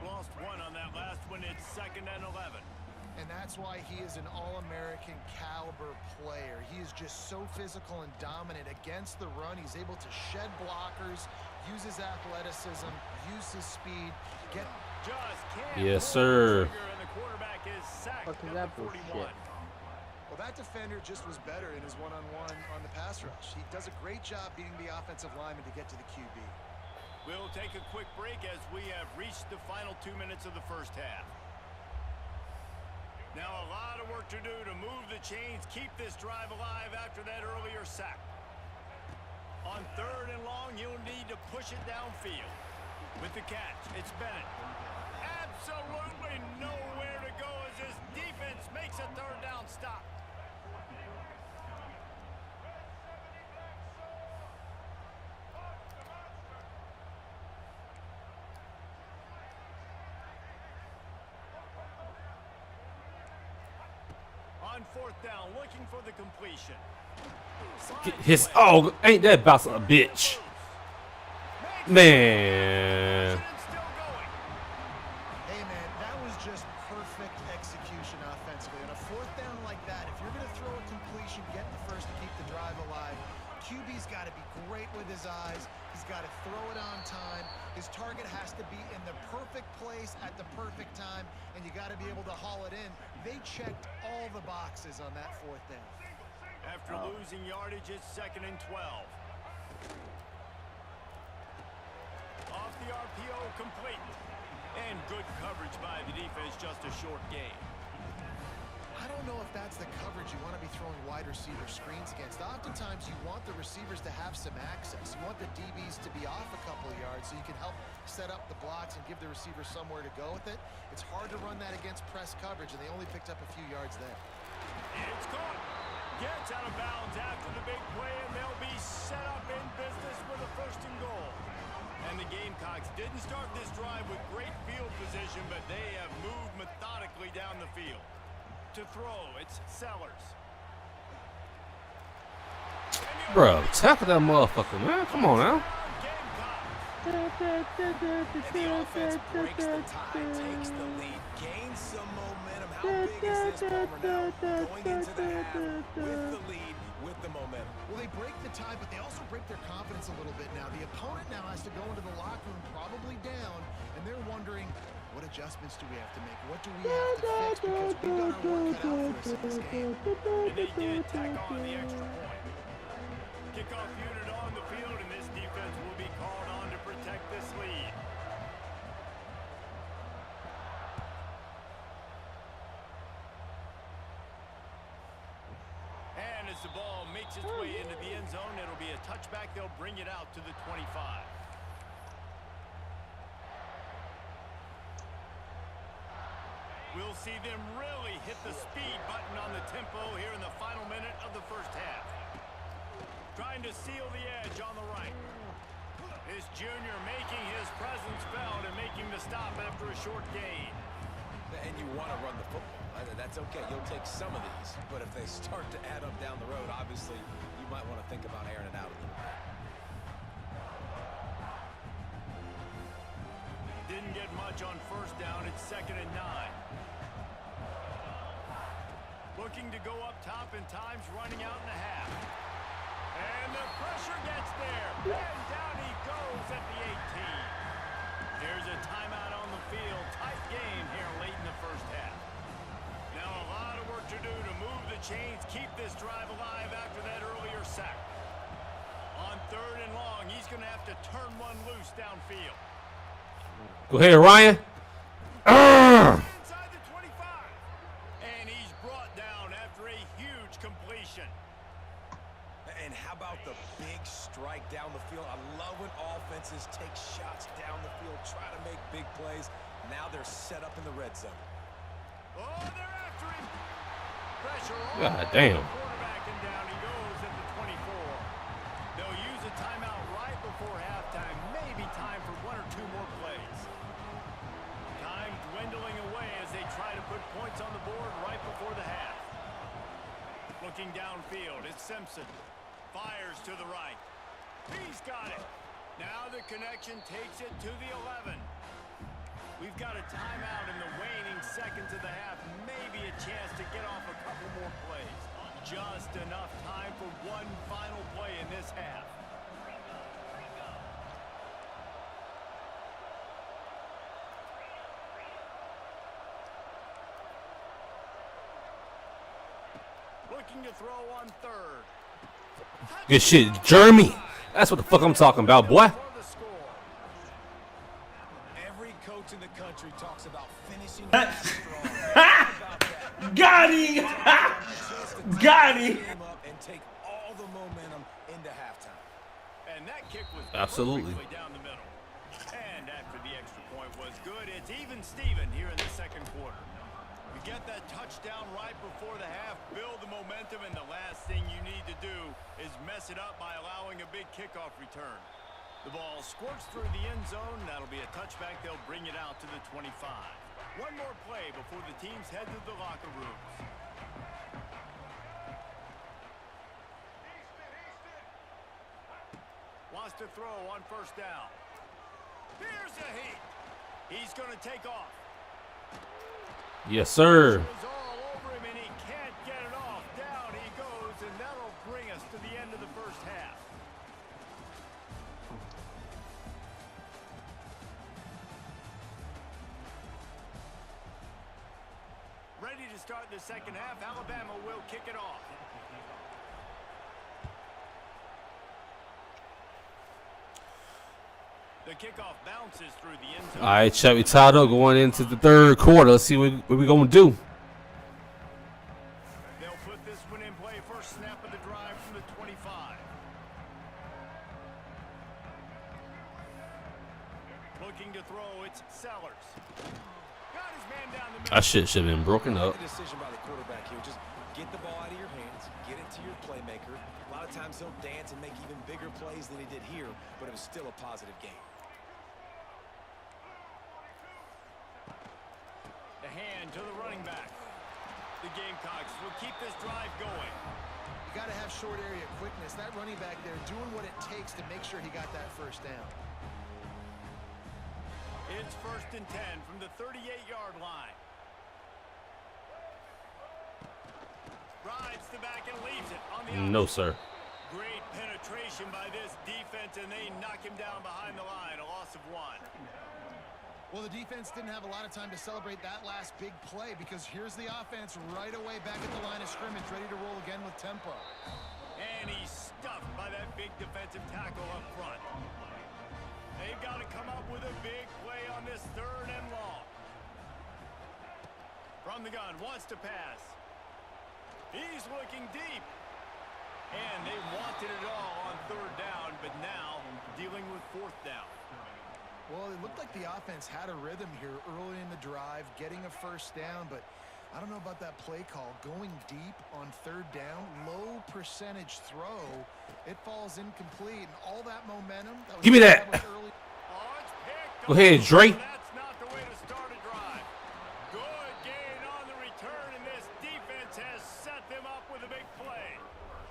Lost one on that last one. It's 2nd and 11. And that's why he is an all-American caliber player. He is just so physical and dominant against the run. He's able to shed blockers, use his athleticism, use his speed, get... Just can't Yes, pull the sir. trigger, and the quarterback is sacked Fuck is at that the 41. bullshit? Well, that defender just was better in his one-on-one on the pass rush. He does a great job beating the offensive lineman to get to the QB. We'll take a quick break as we have reached the final 2 minutes of the first half. Now a lot of work to do to move the chains, keep this drive alive after that earlier sack. On 3rd and long, you'll need to push it downfield. With the catch, it's Bennett. Absolutely nowhere to go as this defense makes a 3rd down stop. On 4th down, looking for the completion. His ain't that about a bitch, man. Hey, man, that was just perfect execution offensively. On a 4th down like that, if you're going to throw a completion, get the first to keep the drive alive. QB's got to be great with his eyes. He's got to throw it on time. His target has to be in the perfect place at the perfect time, and you got to be able to haul it in. They checked all the boxes on that 4th down. After losing yardage, it's 2nd and 12. Off the RPO, complete. And good coverage by the defense, just a short gain. I don't know if that's the coverage you want to be throwing wide receiver screens against. Oftentimes, you want the receivers to have some access. You want the DBs to be off a couple of yards so you can help set up the blocks and give the receiver somewhere to go with it. It's hard to run that against press coverage, and they only picked up a few yards there. It's caught. Gets out of bounds after the big play, and they'll be set up in business with a 1st and goal. And the Gamecocks didn't start this drive with great field position, but they have moved methodically down the field. To throw, it's Sellers. Bro, tackle that motherfucker, man. Come on now. And the offense breaks the tie, takes the lead, gains some momentum. How big is this Palmer now? Going into the half with the lead, with the momentum. Well, they break the tie, but they also break their confidence a little bit now. The opponent now has to go into the locker room probably down, and they're wondering, what adjustments do we have to make? What do we have to fix? Because we've got our work cut out for us in this game. And they did tack on the extra point. Kickoff unit on the field, and this defense will be called on to protect this lead. And as the ball makes its way into the end zone, it'll be a touchback. They'll bring it out to the 25. We'll see them really hit the speed button on the tempo here in the final minute of the first half. Trying to seal the edge on the right. This junior making his presence felt and making the stop after a short gain. And you want to run the football. That's okay. You'll take some of these. But if they start to add up down the road, obviously, you might want to think about airing it out a little bit. Didn't get much on first down. It's 2nd and 9. Looking to go up top in times, running out in the half. And the pressure gets there. And down he goes at the 18. There's a timeout on the field. Tight game here late in the first half. Now a lot of work to do to move the chains, keep this drive alive after that earlier sack. On 3rd and long, he's going to have to turn one loose downfield. Go ahead, Ryan. Inside the 25. And he's brought down after a huge completion. And how about the big strike down the field? I love when offenses take shots down the field, try to make big plays. Now they're set up in the red zone. Oh, they're after him. Pressure on God damn. the quarterback, and down he goes at the 24. They'll use a timeout right before halftime. Maybe time for 1 or 2 more plays. Time dwindling away as they try to put points on the board right before the half. Looking downfield, it's Simpson. Fires to the right. He's got it. Now the connection takes it to the 11. We've got a timeout in the waning seconds of the half. Maybe a chance to get off a couple more plays. Just enough time for one final play in this half. Looking to throw on 3rd. Good shit, Jeremy. That's what the fuck I'm talking about, boy. For the score. Every coach in the country talks about finishing Got him! Got him! and take all the momentum into halftime. And that kick was Absolutely. perfectly down the middle. And after the extra point was good, it's even Steven here in the 2nd quarter. You get that touchdown right before the half, build the momentum, and the last thing you need to do is mess it up by allowing a big kickoff return. The ball squirts through the end zone. That'll be a touchback. They'll bring it out to the 25. One more play before the teams head to the locker rooms. Wants to throw on first down. Here's a heat. He's going to take off. Yes, sir. Goes all over him, and he can't get it off. Down he goes, and that'll bring us to the end of the first half. Ready to start the second half. Alabama will kick it off. The kickoff bounces through the end zone. All right, Chet, we tied up going into the 3rd quarter. Let's see what we're going to do. They'll put this one in play. First snap of the drive from the 25. Looking to throw, it's Sellers. Got his man down the middle. That shit should have been broken up. The decision by the quarterback here, just get the ball out of your hands, get it to your playmaker. A lot of times he'll dance and make even bigger plays than he did here, but it was still a positive game. the Gamecocks will keep this drive going. You got to have short area quickness. That running back there doing what it takes to make sure he got that first down. It's 1st and 10 from the 38-yard line. Rides the back and leaves it on the No, sir. Great penetration by this defense, and they knock him down behind the line, a loss of 1. Well, the defense didn't have a lot of time to celebrate that last big play because here's the offense right away back at the line of scrimmage, ready to roll again with tempo. And he's stuffed by that big defensive tackle up front. They've got to come up with a big play on this 3rd and long. From the gun, wants to pass. He's looking deep. And they wanted it all on 3rd down, but now dealing with 4th down. Well, it looked like the offense had a rhythm here early in the drive, getting a first down, but I don't know about that play call. Going deep on 3rd down, low percentage throw, it falls incomplete, and all that momentum. That was Give me that. early. Oh, it's picked Go ahead, Dre. That's not the way to start a drive. Good gain on the return, and this defense has set them up with a big play.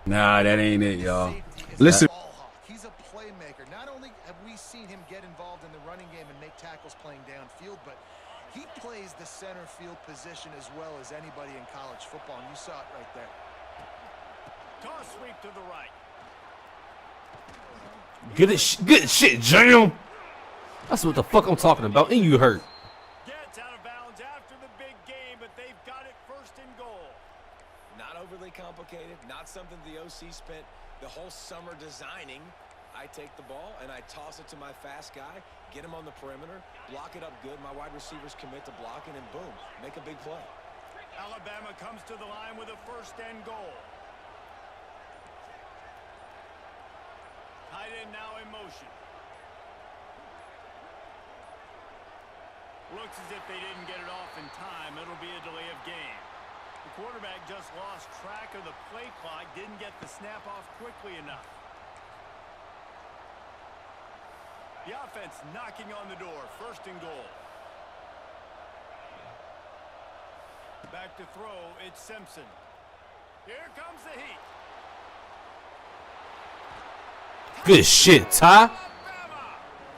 Nah, that ain't it, y'all. Safety is Listen. a ball hawk. He's a playmaker. Not only have we seen him get involved in the running game and make tackles playing downfield, but he plays the center field position as well as anybody in college football, and you saw it right there. Toss sweep to the right. Good shit, Jam. That's what the fuck I'm talking about. And you hurt. Gets out of bounds after the big game, but they've got it 1st and goal. Not overly complicated, not something the OC spent the whole summer designing. I take the ball and I toss it to my fast guy, get him on the perimeter, block it up good. My wide receivers commit to blocking, and boom, make a big play. Alabama comes to the line with a 1st and goal. Tight end now in motion. Looks as if they didn't get it off in time. It'll be a delay of game. The quarterback just lost track of the play clock, didn't get the snap off quickly enough. The offense knocking on the door. 1st and goal. Back to throw. It's Simpson. Here comes the heat. Good shit, Ty. Alabama!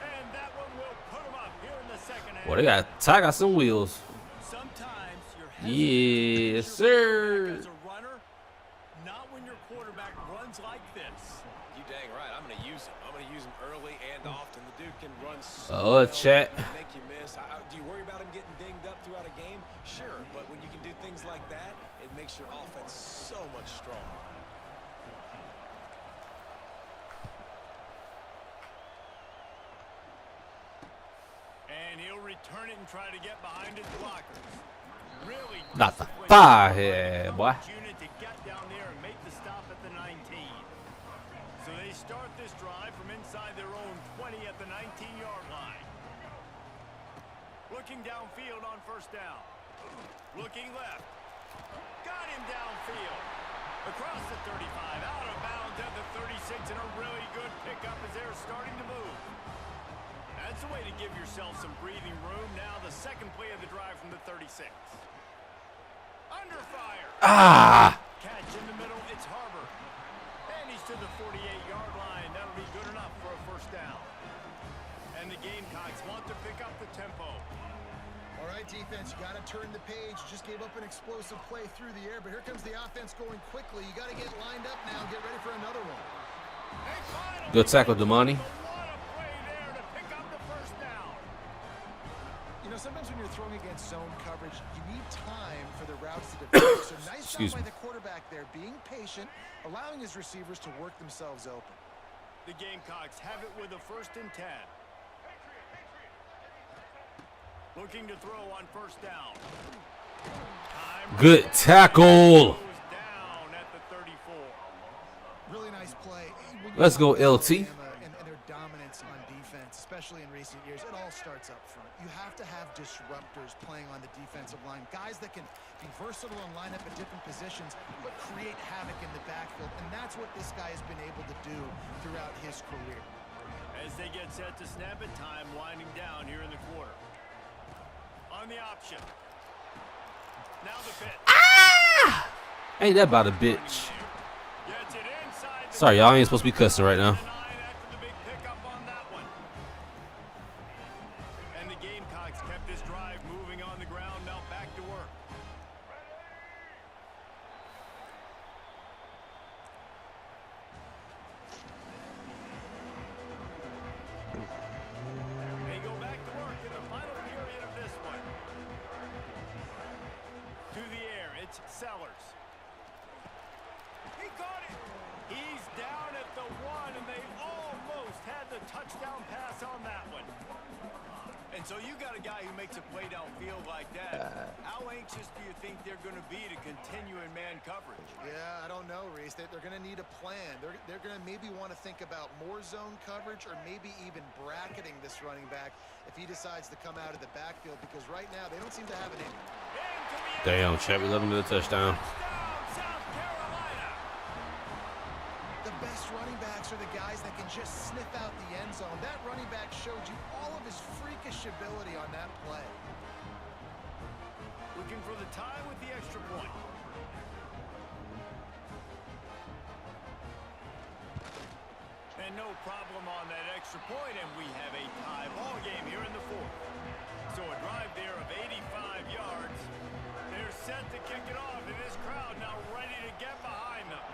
And that one will put them up here in the 2nd half. Boy, they got Ty got some wheels. Sometimes you're Yes, sir. as a runner, not when your quarterback runs like this. You dang right. I'm going to use him. I'm going to use him early and often. The dude can run so Oh, well, chat. make you miss. Do you worry about him getting dinged up throughout a game? Sure, but when you can do things like that, it makes your offense so much stronger. And he'll return it and try to get behind his blockers. Really Not the disciplined thigh here, boy. unit to get down there and make the stop at the 19. So they start this drive from inside their own 20 at the 19-yard line. Looking downfield on 1st down. Looking left. Got him downfield. Across the 35, out of bounds at the 36, and a really good pickup as they're starting to move. That's a way to give yourself some breathing room. Now the 2nd play of the drive from the 36. Under fire. Ah. Catch in the middle. It's Harbor. And he's to the 48-yard line. That'll be good enough for a 1st down. And the Gamecocks want to pick up the tempo. All right, defense, you got to turn the page. You just gave up an explosive play through the air, but here comes the offense going quickly. You got to get lined up now and get ready for another one. And finally, Good tackle, Damani. what a play there to pick up the 1st down. You know, sometimes when you're throwing against zone coverage, you need time for the routes to develop. So nice Excuse job by me. the quarterback there, being patient, allowing his receivers to work themselves open. The Gamecocks have it with a 1st and 10. Looking to throw on 1st down. Good tackle. Goes down at the 34. Really nice play. When you Let's go, talk about LT. Alabama and their dominance on defense, especially in recent years, it all starts up front. You have to have disruptors playing on the defensive line, guys that can be versatile and line up at different positions, but create havoc in the backfield, and that's what this guy has been able to do throughout his career. As they get set to snap it, time winding down here in the quarter. On the option. Now the pitch. Ain't that about a bitch? Sorry, y'all ain't supposed to be cussing right now. And the Gamecocks kept this drive moving on the ground. Now back to work. They go back to work in the final period of this one. To the air, it's Sellers. He caught it. He's down at the 1, and they almost had the touchdown pass on that one. And so you got a guy who makes a play downfield like that. How anxious do you think they're going to be to continue in man coverage? Yeah, I don't know, Reese. They're going to need a plan. They're going to maybe want to think about more zone coverage or maybe even bracketing this running back if he decides to come out of the backfield, because right now they don't seem to have an in. Damn, Chad, we let him get a touchdown. The best running backs are the guys that can just sniff out the end zone. That running back showed you all of his freakish ability on that play. Looking for the tie with the extra point. And no problem on that extra point, and we have a tie ball game here in the 4th. So a drive there of 85 yards. They're set to kick it off, and this crowd now ready to get behind them.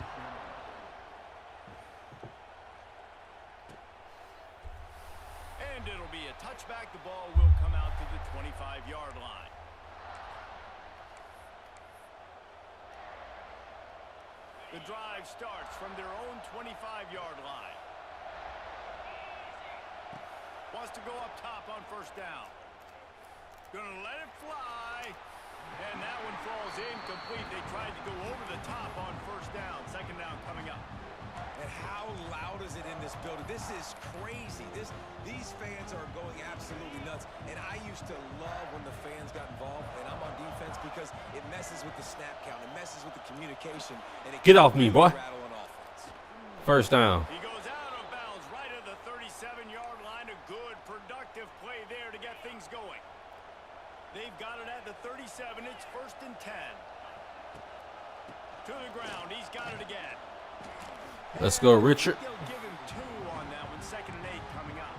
And it'll be a touchback. The ball will come out to the 25-yard line. The drive starts from their own 25-yard line. Wants to go up top on first down. Gonna let it fly. And that one falls incomplete. They tried to go over the top on first down. Second down coming up. And how loud is it in this building? This is crazy. These fans are going absolutely nuts. And I used to love when the fans got involved, and I'm on defense, because it messes with the snap count. It messes with the communication. And it Get off me, boy. rattle on offense. First down. He goes out of bounds right at the 37-yard line. A good, productive play there to get things going. They've got it at the 37. It's 1st and 10. To the ground. He's got it again. Let's go, Richard. They'll give him 2 on that one. 2nd and 8 coming up.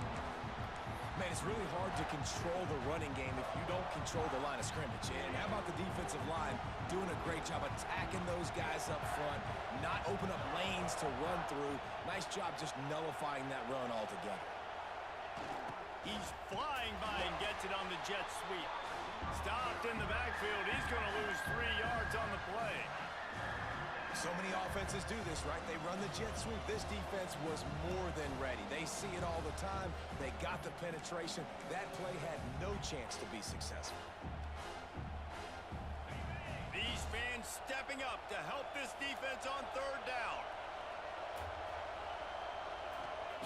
Man, it's really hard to control the running game if you don't control the line of scrimmage. And how about the defensive line doing a great job attacking those guys up front, not open up lanes to run through. Nice job just nullifying that run altogether. He's flying by and gets it on the jet sweep. Stopped in the backfield. He's going to lose 3 yards on the play. So many offenses do this, right? They run the jet sweep. This defense was more than ready. They see it all the time. They got the penetration. That play had no chance to be successful. These fans stepping up to help this defense on 3rd down.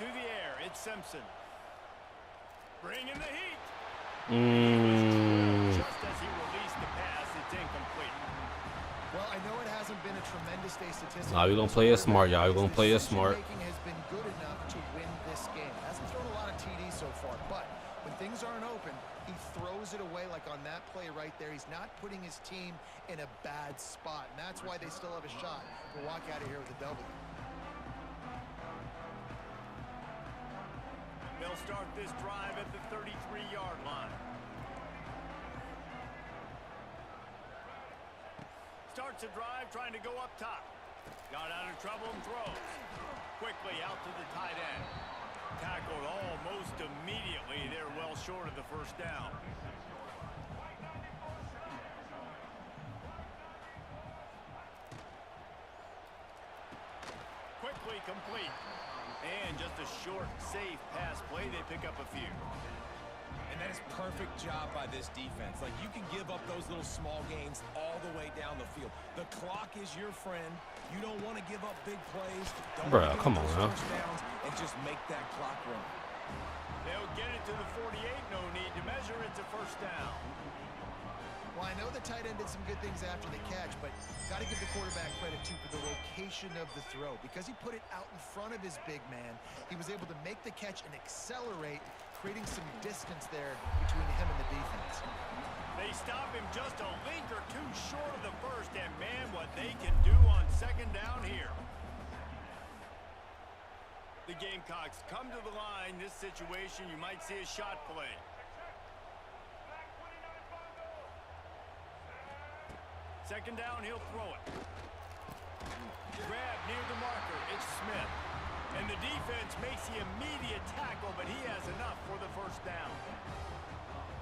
To the air, it's Simpson. Bringing the heat. Just as he released the pass, it's incomplete. Well, I know it hasn't been a tremendous day statistically. Nah, we're going to play it smart, y'all. We're going to play it smart. Decision-making has been good enough to win this game. Hasn't thrown a lot of TDs so far, but when things aren't open, he throws it away like on that play right there. He's not putting his team in a bad spot, and that's why they still have a shot to walk out of here with a W. They'll start this drive at the 33-yard line. Starts a drive trying to go up top. Got out of trouble and throws. Quickly out to the tight end. Tackled almost immediately. They're well short of the first down. Quickly complete. And just a short, safe pass play. They pick up a few. And that is perfect job by this defense. Like, you can give up those little small gains all the way down the field. The clock is your friend. You don't want to give up big plays. Don't Bruh, come on now. first downs and just make that clock run. They'll get it to the 48. No need to measure. It's a first down. Well, I know the tight end did some good things after the catch, but got to give the quarterback credit, too, for the location of the throw. Because he put it out in front of his big man, he was able to make the catch and accelerate, creating some distance there between him and the defense. They stop him just a link or two short of the first, and man, what they can do on second down here. The Gamecocks come to the line. This situation, you might see a shot play. Second down, he'll throw it. Grab near the marker. It's Smith. And the defense makes the immediate tackle, but he has enough for the first down.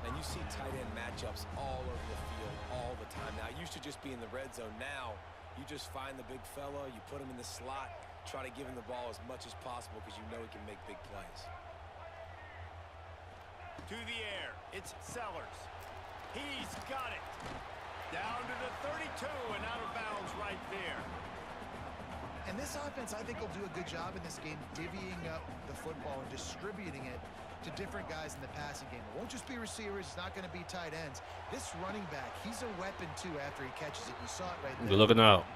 And you see tight end matchups all over the field all the time. Now, it used to just be in the red zone. Now, you just find the big fella, you put him in the slot, try to give him the ball as much as possible because you know he can make big plays. To the air, it's Sellers. He's got it. Down to the 32 and out of bounds right there. And this offense, I think, will do a good job in this game divvying up the football and distributing it to different guys in the passing game. It won't just be receivers. It's not going to be tight ends. This running back, he's a weapon, too, after he catches it. You saw it right there. Good looking out.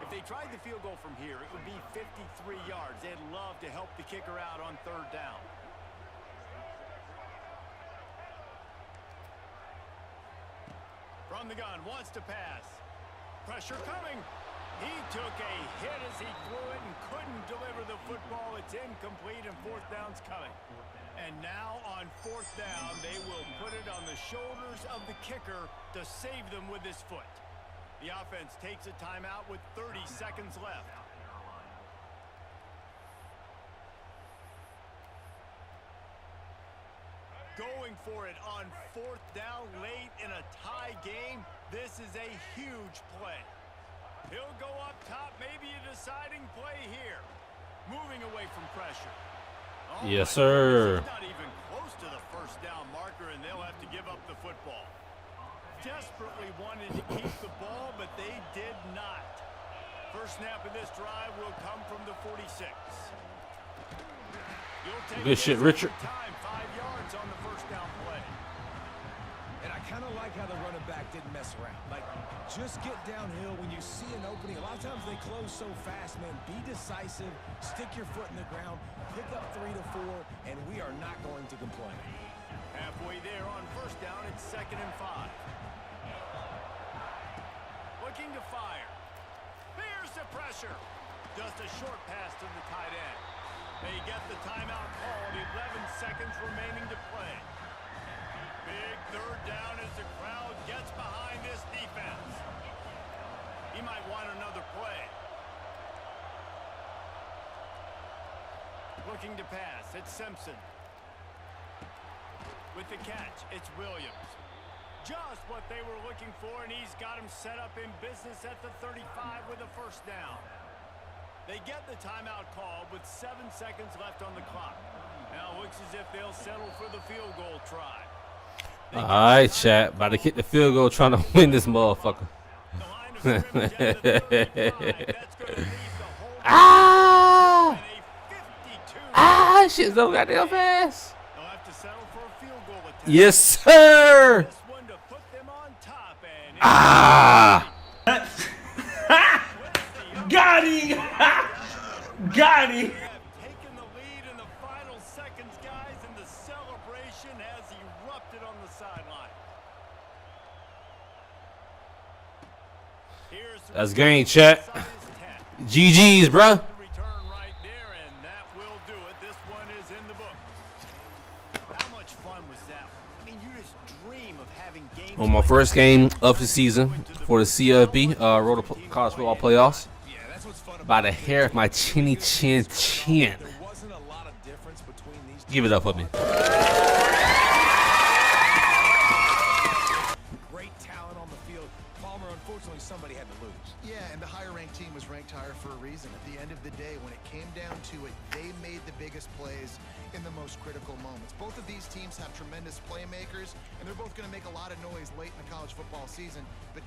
If they tried the field goal from here, it would be 53 yards. They'd love to help the kicker out on third down. From the gun, wants to pass. Pressure coming. He took a hit as he threw it and couldn't deliver the football. It's incomplete and fourth down's coming. And now on fourth down, they will put it on the shoulders of the kicker to save them with his foot. The offense takes a timeout with 30 seconds left. Going for it on fourth down late in a tie game. This is a huge play. He'll go up top, maybe a deciding play here. Moving away from pressure. Oh, yes, sir. He's not even close to the first down marker, and they'll have to give up the football. Desperately wanted to keep the ball, but they did not. First snap of this drive will come from the 46. Good shit, Richard. Time, 5 yards on the first down play. And I kind of like how the running back didn't mess around. Like, just get downhill when you see an opening. A lot of times they close so fast, man. Be decisive, stick your foot in the ground, pick up 3 to 4, and we are not going to complain. Halfway there on first down, it's 2nd and 5. Looking to fire. Here's the pressure. Just a short pass to the tight end. They get the timeout called. 11 seconds remaining to play. Big third down as the crowd gets behind this defense. He might want another play. Looking to pass. It's Simpson. With the catch, it's Williams. Just what they were looking for, and he's got him set up in business at the 35 with a first down. They get the timeout call with 7 seconds left on the clock. Now it looks as if they'll settle for the field goal try. All right, chat. About to kick the field goal, trying to win this motherfucker. The line of scrimmage at the 35. That's going to leave the whole Ah! and a 52. Ah! Shit, so goddamn fast. They'll have to settle for a field goal attempt. Yes, sir. This one to put them on top, and Ah! Got him! Got him! have taken the lead in the final seconds, guys, and the celebration has erupted on the sideline. Here's the That's game, chat. side is 10. GG's, bruh. The return right there, and that will do it. This one is in the book. How much fun was that? I mean, you just dream of having games On my like first that. game of the season for the CFB, Road to College Football Playoffs. Yeah, that's what's fun By about the hair of my chinny chin chin. There wasn't a lot of difference between these two. Give it up for me. Great talent on the field. Palmer, unfortunately, somebody had to lose. Yeah, and the higher-ranked team was ranked higher for a reason. At the end of the day, when it came down to it, they made the biggest plays in the most critical moments. Both of these teams have tremendous playmakers, and they're both going to make a lot of noise late in the college football season. But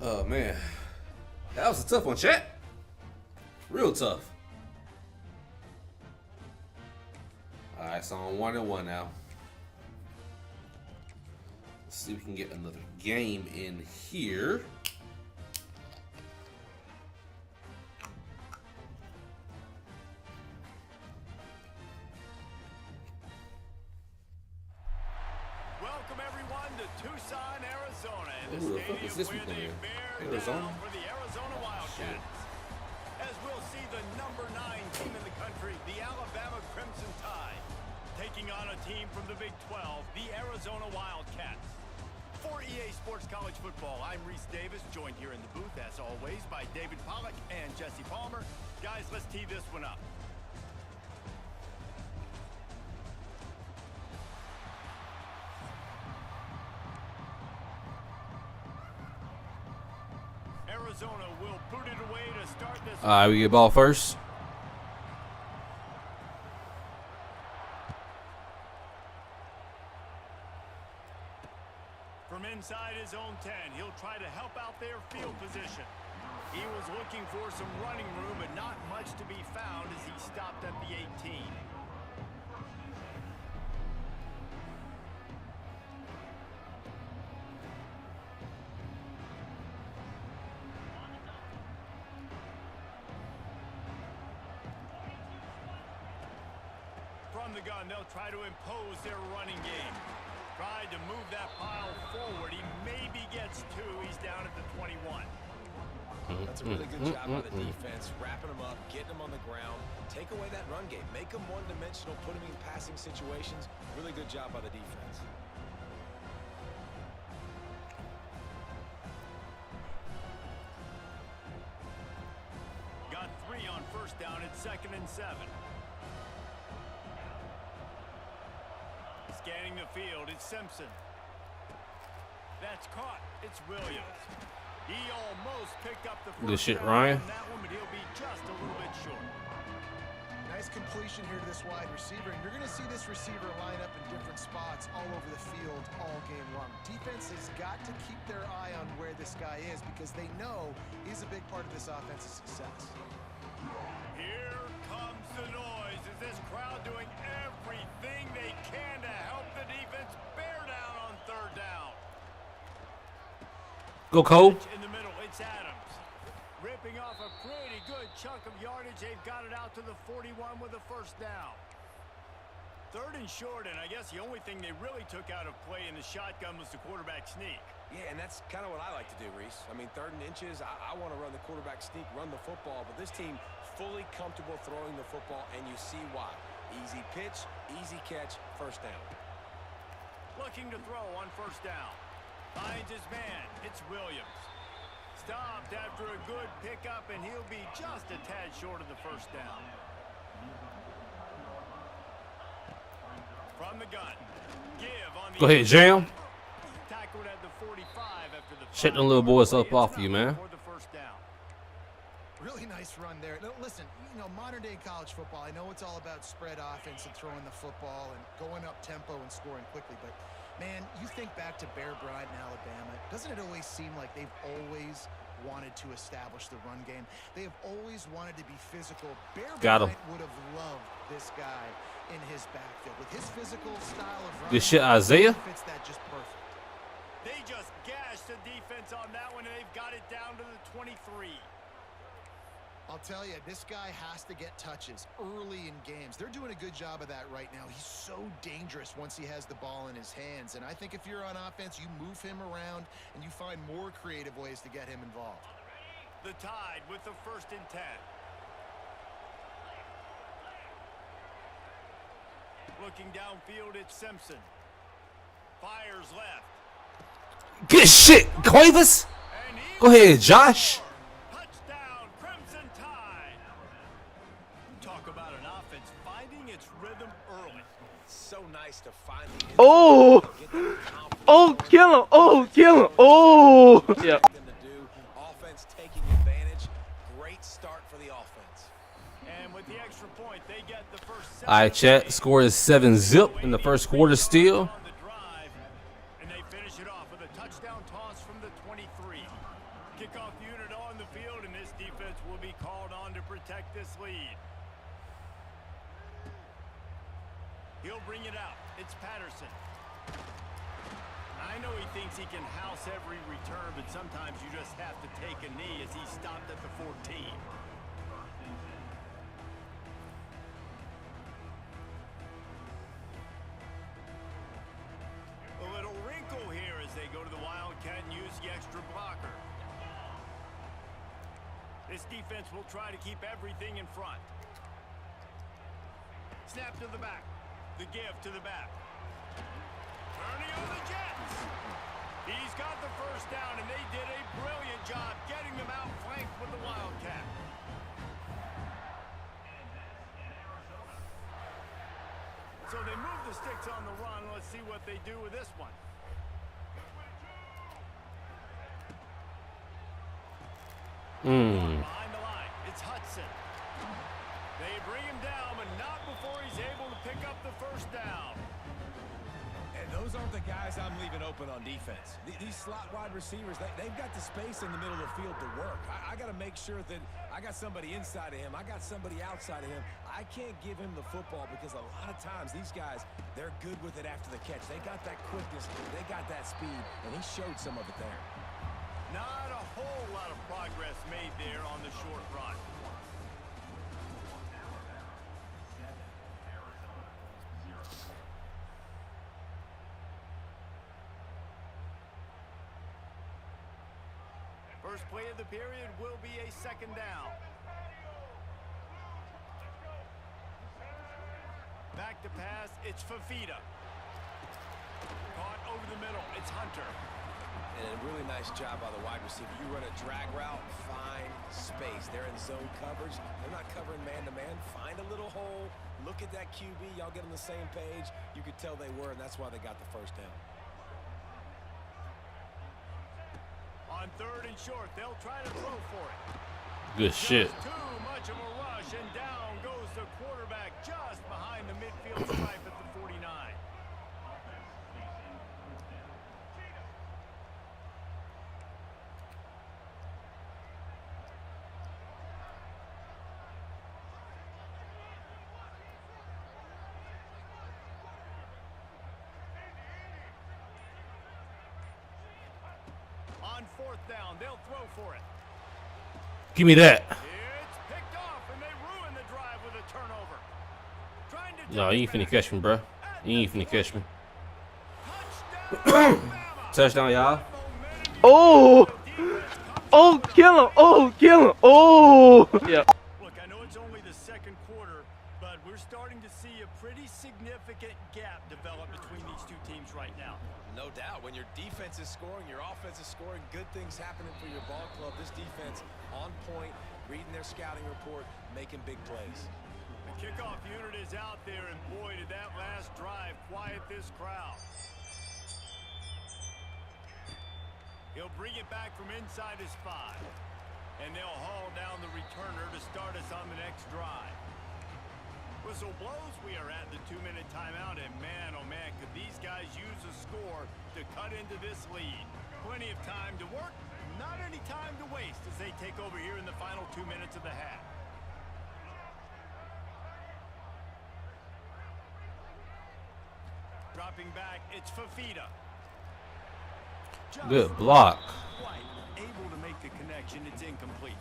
Oh, man. That was a tough one, chat. Real tough. All right, so I'm 1-1 now. Let's see if we can get another game in here. Tucson, Arizona, and Who the the fuck is this stadium we where they playing? bear Arizona? down for the Arizona Wildcats. As we'll see the number 9 team in the country, the Alabama Crimson Tide, taking on a team from the Big 12, the Arizona Wildcats. For EA Sports College Football, I'm Reese Davis, joined here in the booth, as always, by David Pollack and Jesse Palmer. Guys, let's tee this one up. Arizona will boot it away to start this. All right, we get ball first. From inside his own 10, he'll try to help out their field position. He was looking for some running room, but not much to be found as he stopped at the 18. From the gun, they'll try to impose their running game. Tried to move that pile forward. He maybe gets 2. He's down at the 21. That's a really good job by the defense, wrapping them up, getting them on the ground. Take away that run game. Make them one-dimensional, put them in passing situations. Really good job by the defense. Got 3 on first down at 2nd and 7. Scanning the field, it's Simpson. That's caught. It's Williams. He almost picked up the Good first shit, down Ryan. on that one, but he'll be just a little bit short. Nice completion here to this wide receiver, and you're going to see this receiver line up in different spots all over the field all game long. Defense has got to keep their eye on where this guy is because they know he's a big part of this offense's success. Here comes the noise. Is this crowd doing everything they can to help the defense bear down on 3rd down? Go Cole. In the middle, it's Adams. Ripping off a pretty good chunk of yardage. They've got it out to the 41 with a first down. 3rd and short, and I guess the only thing they really took out of play in the shotgun was the quarterback sneak. Yeah, and that's kind of what I like to do, Reese. I mean, 3rd and inches, I want to run the quarterback sneak, run the football, but this team fully comfortable throwing the football, and you see why. Easy pitch, easy catch, first down. Looking to throw on first down. Finds his man. It's Williams. Stopped after a good pickup, and he'll be just a tad short of the first down. From the gun. Give on the Go ahead, jam. Tackled at the 45 after the Shut them little boys up off you, man. For the first down. Really nice run there. Now, listen, modern day college football, I know it's all about spread offense and throwing the football and going up tempo and scoring quickly, but man, you think back to Bear Bryant in Alabama, doesn't it always seem like they've always wanted to establish the run game? They have always wanted to be physical. Bear Got him. Bryant would have loved this guy in his backfield. With his physical style of running, Good shit, Isaiah. fits that just perfect. They just gashed the defense on that one, and they've got it down to the 23. I'll tell you, this guy has to get touches early in games. They're doing a good job of that right now. He's so dangerous once he has the ball in his hands. And I think if you're on offense, you move him around and you find more creative ways to get him involved. The Tide with the 1st and 10. Looking downfield, it's Simpson. Fires left. Good shit, Cuevas. And he Go ahead, Josh. touchdown, Crimson Tide. Talk about an offense finding its rhythm early. So nice to finally Oh. get them confident. Oh, kill him. Oh, kill him. Oh. Yeah. Them to do. Offense taking advantage. Great start for the offense. And with the extra point, they get the first. All right, chat. Score is 7-0 in the first quarter still. On the drive, and they finish it off with a touchdown toss from the 23. Kickoff unit on the field, and this defense will be called on to protect this lead. He'll bring it out. It's Patterson. I know he thinks he can house every return, but sometimes you just have to take a knee as he stopped at the 14. A little wrinkle here as they go to This defense will try to keep everything in front. Snap to the back. The give to the back. Turning on the Jets. He's got the first down, and they did a brilliant job getting them out flanked with the Wildcat. So they move the sticks on the run. Let's see what they do with this one. Behind the line, it's Hudson. They bring him down, but not before he's able to pick up the first down. And those aren't the guys I'm leaving open on defense. These slot wide receivers, they've got the space in the middle of the field to work. I got to make sure that I got somebody inside of him. I got somebody outside of him. I can't give him the football because a lot of times these guys, they're good with it after the catch. They got that quickness. They got that speed, and he showed some of it there. Not a whole lot of progress made there on the short run. First play of the period will be a second down. Back to pass, it's Fafita. Caught over the middle, it's Hunter. And a really nice job by the wide receiver. You run a drag route, find space. They're in zone coverage. They're not covering man-to-man. Find a little hole. Look at that QB. Y'all get on the same page. You could tell they were, and that's why they got the first down. On third and short, they'll try to throw for it. Good shit. Just too much of a rush, and down goes the quarterback just behind the midfield stripe at the 49. On fourth down, they'll throw for it. Give me that. It's picked off, and they ruin the drive with a turnover. Trying to No, you ain't finna catch me, bro. You ain't finna catch me. touchdown. Touchdown, y'all. Oh! Oh, kill him! Oh, kill him! Oh! Yeah. Look, I know it's only the second quarter, but we're starting to see a pretty significant gap develop between these two teams right now. No doubt. When your defense is scoring, your offense is scoring, good things happening for your ball club. This defense on point, reading their scouting report, making big plays. The kickoff unit is out there, and boy, did that last drive quiet this crowd. He'll bring it back from inside his 5, and they'll haul down the returner to start us on the next drive. Whistle blows, we are at the 2-minute timeout, and man, oh man, could these guys use a score to cut into this lead. Plenty of time to work, not any time to waste as they take over here in the final 2 minutes of the half. Dropping back, it's Fafita. Good block. Quite able to make the connection, it's incomplete.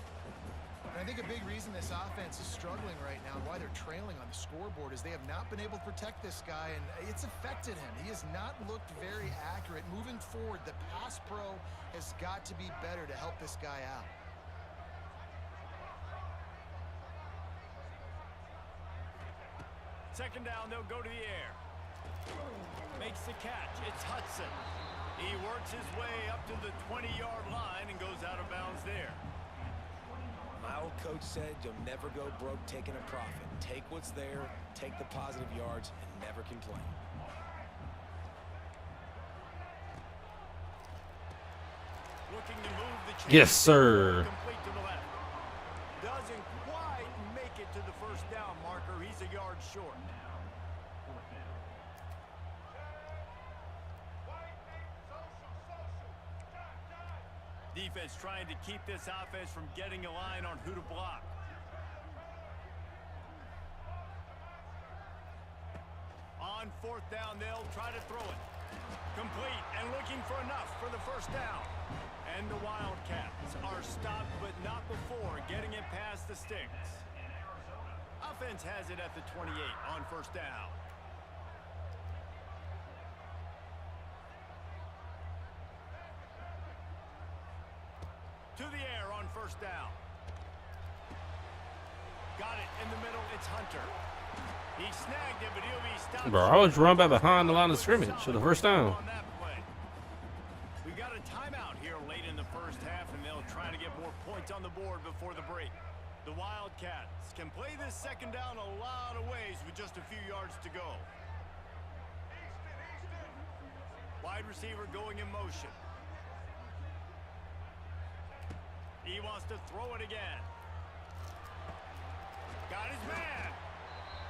And I think a big reason this offense is struggling right now, why they're trailing on the scoreboard, is they have not been able to protect this guy, and it's affected him. He has not looked very accurate. Moving forward, the pass pro has got to be better to help this guy out. Second down, they'll go to the air. Makes the catch, it's Hudson. He works his way up to the 20-yard line and goes out of bounds there. My old coach said you'll never go broke taking a profit. Take what's there, take the positive yards, and never complain. Looking to move the chains. Yes, sir. Complete to the left. Doesn't quite make it to the first down marker. He's a yard short. Defense trying to keep this offense from getting a line on who to block. On fourth down, they'll try to throw it. Complete and looking for enough for the first down. And the Wildcats are stopped, but not before getting it past the sticks. Offense has it at the 28 on first down. To the air on first down. Got it in the middle. It's Hunter. He snagged it, but he'll be stopped. Bro, I was run back behind the line of scrimmage for the first down. On that play. We got a timeout here late in the first half, and they'll try to get more points on the board before the break. The Wildcats can play this second down a lot of ways with just a few yards to go. Wide receiver going in motion. He wants to throw it again. Got his man.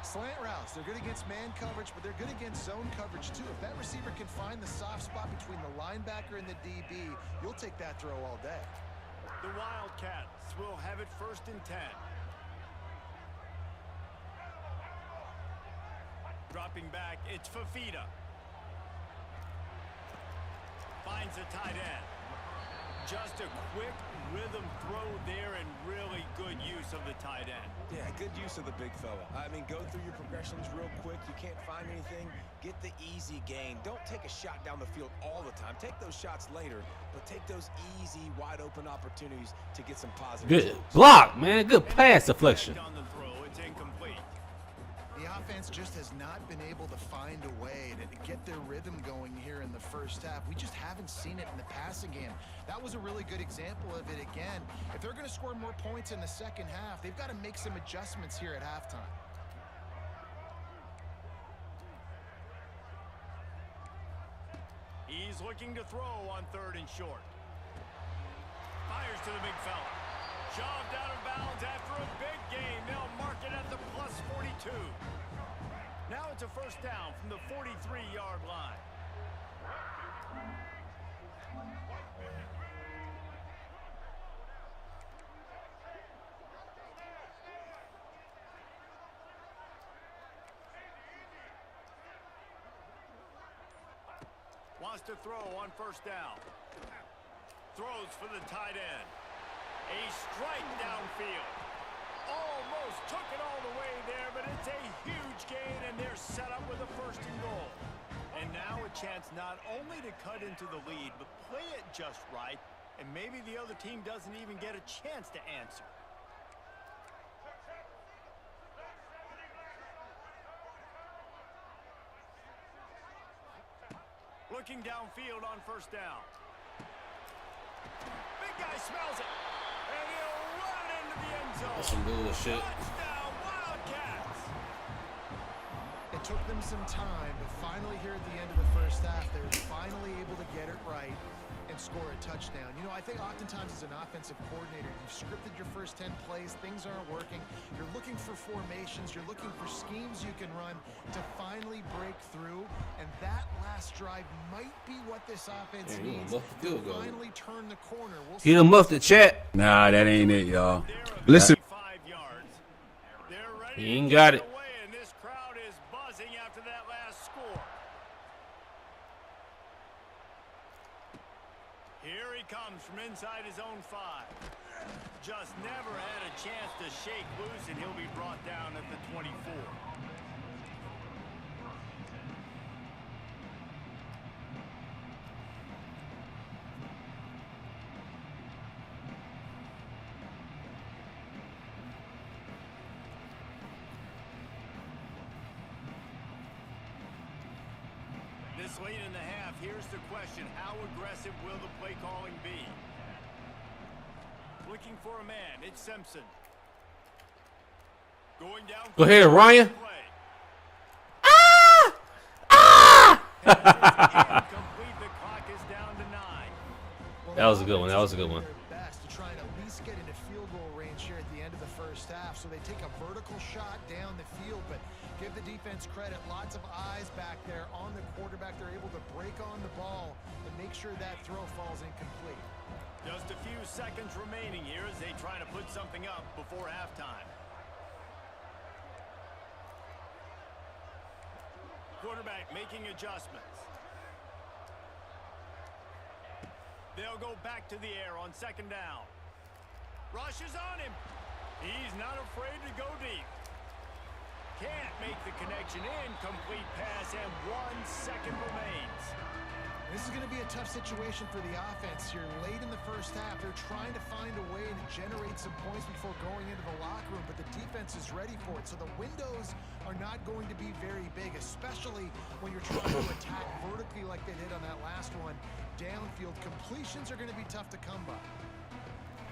Slant routes, they're good against man coverage, but they're good against zone coverage too. If that receiver can find the soft spot between the linebacker and the DB, you'll take that throw all day. The Wildcats will have it 1st and 10. Dropping back, it's Fafita. Finds a tight end. Just a quick rhythm throw there and really good use of the tight end. Yeah, good use of the big fella. I mean, go through your progressions real quick. You can't find anything, get the easy gain. Don't take a shot down the field all the time. Take those shots later, but take those easy, wide-open opportunities to get some positive. Good block, man. Good pass deflection. On the throw, it's incomplete. The offense just has not been able to find a way to get their rhythm going here in the first half. We just haven't seen it in the passing game. That was a really good example of it again. If they're going to score more points in the second half, they've got to make some adjustments here at halftime. He's looking to throw on 3rd and short. Fires to the big fella. Shoved out of bounds after a big gain. They'll mark it at the plus 42. Now it's a 1st down from the 43-yard line. Wants to throw on 1st down. Throws for the tight end. A strike downfield. Almost took it all the way there, but it's a huge gain, and they're set up with a 1st and goal. And now a chance not only to cut into the lead, but play it just right, and maybe the other team doesn't even get a chance to answer. Looking downfield on 1st down. Big guy smells it. And he'll run it into the end zone. That's some bullshit. Touchdown, Wildcats. It took them some time, but finally here at the end of the first half, they were finally able to get it right and score a touchdown. You know, I think oftentimes as an offensive coordinator, you've scripted your first 10 plays, things aren't working. You're looking for formations, you're looking for schemes you can run to finally break through, and that last drive might be what this offense needs to finally turn the corner. We'll He done muffed the chat. Nah, that ain't it, y'all. They're Listen. 5 yards. They're ready He ain't to got get it. away, and this crowd is buzzing after that last score. Here he comes from inside his own 5. Just never had a chance to shake loose, and he'll be brought down at the 24. This late in the half, here's the question. How aggressive will the play calling be? Looking for a man. It's Simpson. Going down. Go ahead, Ryan. Complete. The clock is down to 9. That was a good one. That was a good one. Their best to try and at least get into field goal range here at the end of the first half. So they take a vertical shot down the field, but give the defense credit. Lots of eyes back there on the quarterback. They're able to break on the ball and make sure that throw falls incomplete. Just a few seconds remaining here as they try to put something up before halftime. Quarterback making adjustments. They'll go back to the air on 2nd down. Rush is on him. He's not afraid to go deep. Can't make the connection. Incomplete pass, and 1 second remains. This is going to be a tough situation for the offense here. Late in the first half, they're trying to find a way to generate some points before going into the locker room, but the defense is ready for it. So the windows are not going to be very big, especially when you're trying to attack vertically like they did on that last one. Downfield completions are going to be tough to come by.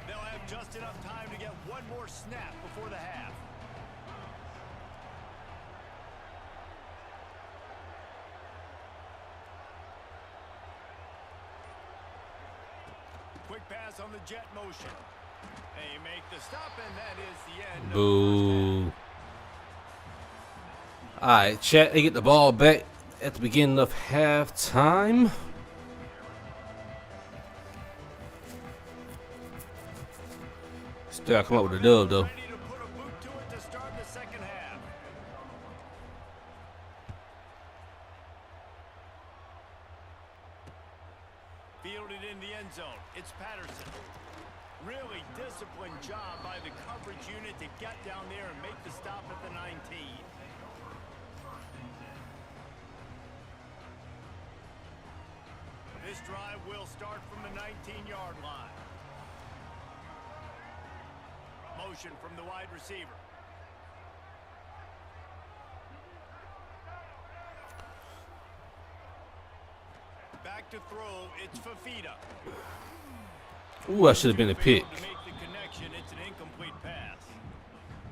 They'll have just enough time to get one more snap before the half. Quick pass on the jet motion. They make the stop, and that is the end. Boo. All right, chat. They get the ball back at the beginning of halftime. Still come up with a dub though. Ready to put a boot to it to start the second half. Fielded in the end zone. It's Patterson. Really disciplined job by the coverage unit to get down there and make the stop at the 19. This drive will start from the 19-yard line. Motion from the wide receiver. Back to throw, it's Fafita. Ooh, that should have been a pick. To make the connection, it's an incomplete pass.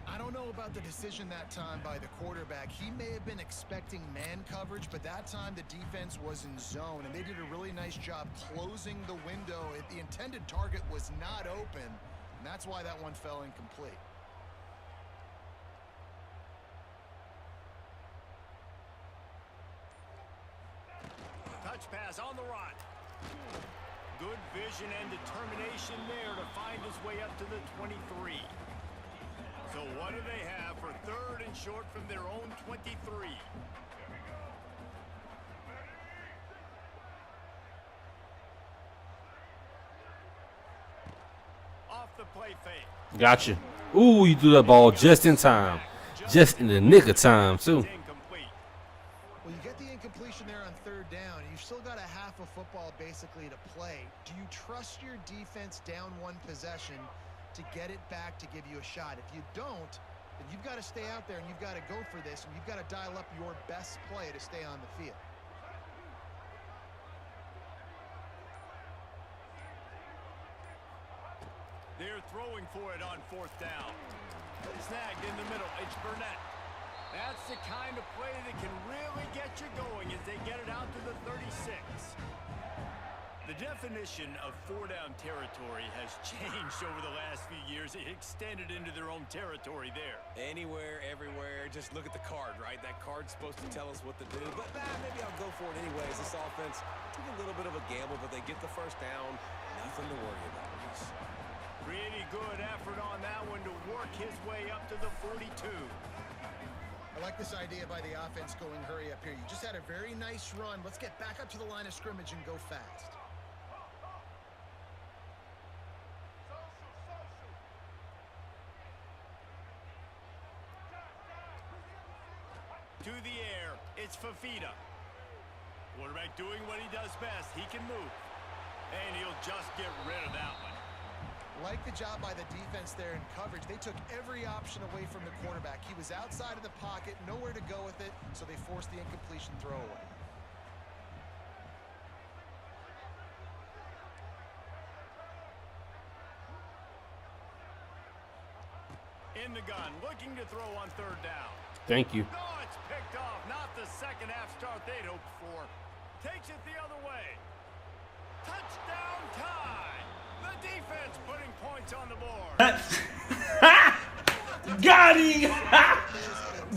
I don't know about the decision that time by the quarterback. He may have been expecting man coverage, but that time the defense was in zone, and they did a really nice job closing the window. The intended target was not open, and that's why that one fell incomplete. Touch pass on the run. Good vision and determination there to find his way up to the 23. So what do they have for third and short from their own 23? Off the play fake. Gotcha. Ooh, you threw that ball just in time. Just in the nick of time, too. Incomplete. Well, you get the incompletion there on third down. You've still got a half of football basically to play. Do you trust your defense down one possession to get it back to give you a shot? If you don't, then you've got to stay out there and you've got to go for this, and you've got to dial up your best play to stay on the field. They're throwing for it on fourth down. Snagged in the middle. It's Burnett. That's the kind of play that can really get you going as they get it out to the 36. The definition of four-down territory has changed over the last few years. It extended into their own territory there. Anywhere, everywhere. Just look at the card, right? That card's supposed to tell us what to do. But maybe I'll go for it anyways. This offense took a little bit of a gamble, but they get the first down. Nothing to worry about. Pretty good effort on that one to work his way up to the 42. I like this idea by the offense going hurry up here. You just had a very nice run. Let's get back up to the line of scrimmage and go fast. To the air, it's Fafita. Quarterback doing what he does best. He can move. And he'll just get rid of that one. Like the job by the defense there in coverage. They took every option away from the quarterback. He was outside of the pocket, nowhere to go with it, so they forced the incompletion throw away. In the gun, looking to throw on third down. Thank you. No, it's picked off. Not the second half start they'd hoped for. Takes it the other way. Touchdown tie. The defense putting points on the board. Got him!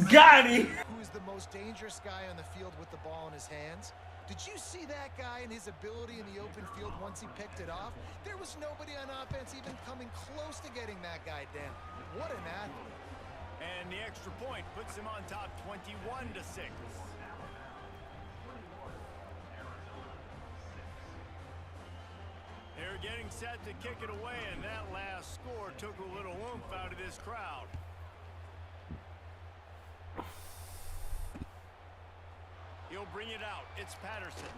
Got him! Who's the most dangerous guy on the field with the ball in his hands? Did you see that guy and his ability in the open field once he picked it off? There was nobody on offense even coming close to getting that guy down. What an athlete. And the extra point puts him on top 21-6. They're getting set to kick it away, and that last score took a little oomph out of this crowd. He'll bring it out. It's Patterson.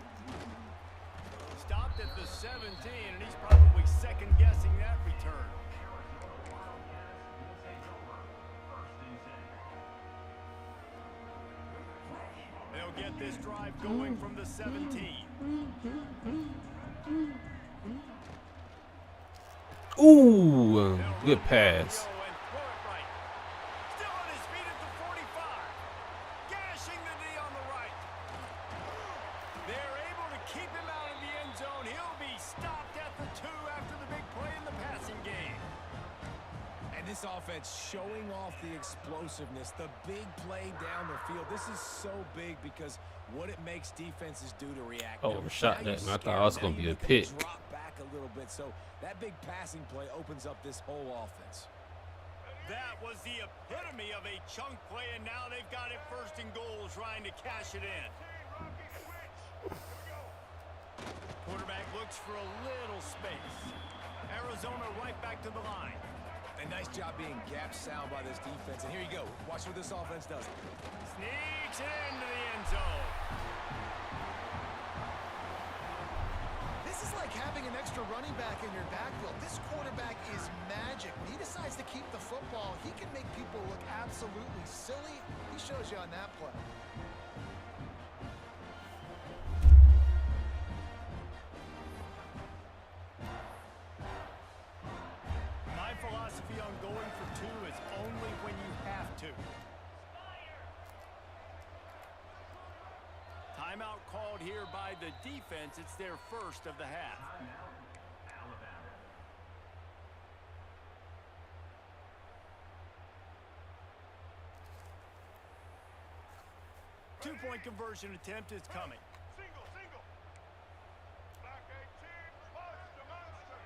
Stopped at the 17, and he's probably second-guessing that return. They'll get this drive going from the 17. Ooh, good pass. Still on his feet at the 45. Gashing the knee on the right. They're able to keep him out of the end zone. He'll be stopped at the 2 after the big play in the passing game. And this offense showing off the explosiveness, the big play down the field. This is so big because what it makes defenses do to react. Oh, overshot that, man. I thought it was going to be a pick. Drop back a little bit, so that big passing play opens up this whole offense. That was the epitome of a chunk play, and now they've got it first and goal, trying to cash it in. Quarterback looks for a little space. Arizona right back to the line. A nice job being gap sound by this defense. And here you go. Watch what this offense does. Sneaks it into the end zone. This is like having an extra running back in your backfield. This quarterback is magic. When he decides to keep the football, he can make people look absolutely silly. He shows you on that play. My philosophy on going for 2 is only when you have to. Timeout called here by the defense. It's their first of the half. Two-point conversion attempt is coming. Single. Back 18, push the monster.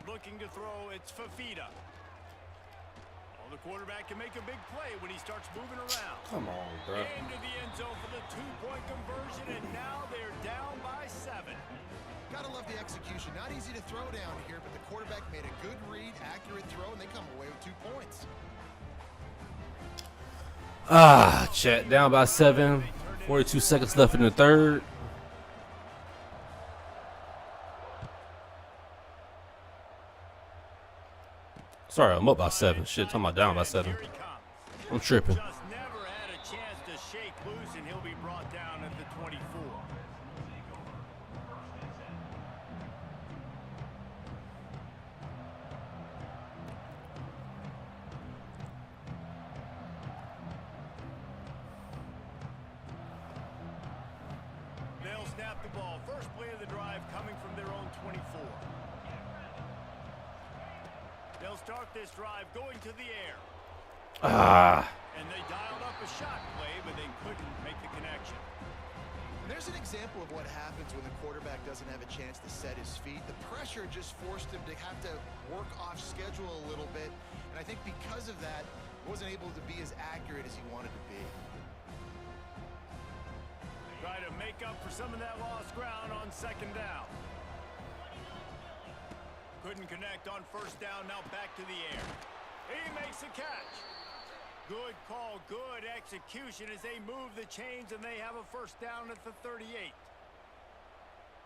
Looking to throw, it's Fafita. Oh, the quarterback can make a big play when he starts moving around. Come on, bro. Into the end zone for the 2-point conversion, and now they're down by 7. Gotta love the execution. Not easy to throw down here, but the quarterback made a good read, accurate throw, and they come away with 2 points. Ah, Chet down by 7. 42 seconds left in the third. Sorry, I'm up by 7. Shit, talking about down by 7. Here he comes. I'm tripping. Just never had a chance to shake loose, and he'll be brought down at the 24. They'll snap the ball. First play of the drive coming from their own 24. They'll start this drive going to the air. Ah. And they dialed up a shot play, but they couldn't make the connection. And there's an example of what happens when the quarterback doesn't have a chance to set his feet. The pressure just forced him to have to work off schedule a little bit. And I think because of that, he wasn't able to be as accurate as he wanted to be. Try to make up for some of that lost ground on second down. Couldn't connect on first down, now back to the air. He makes a catch. Good call, good execution as they move the chains, and they have a first down at the 38.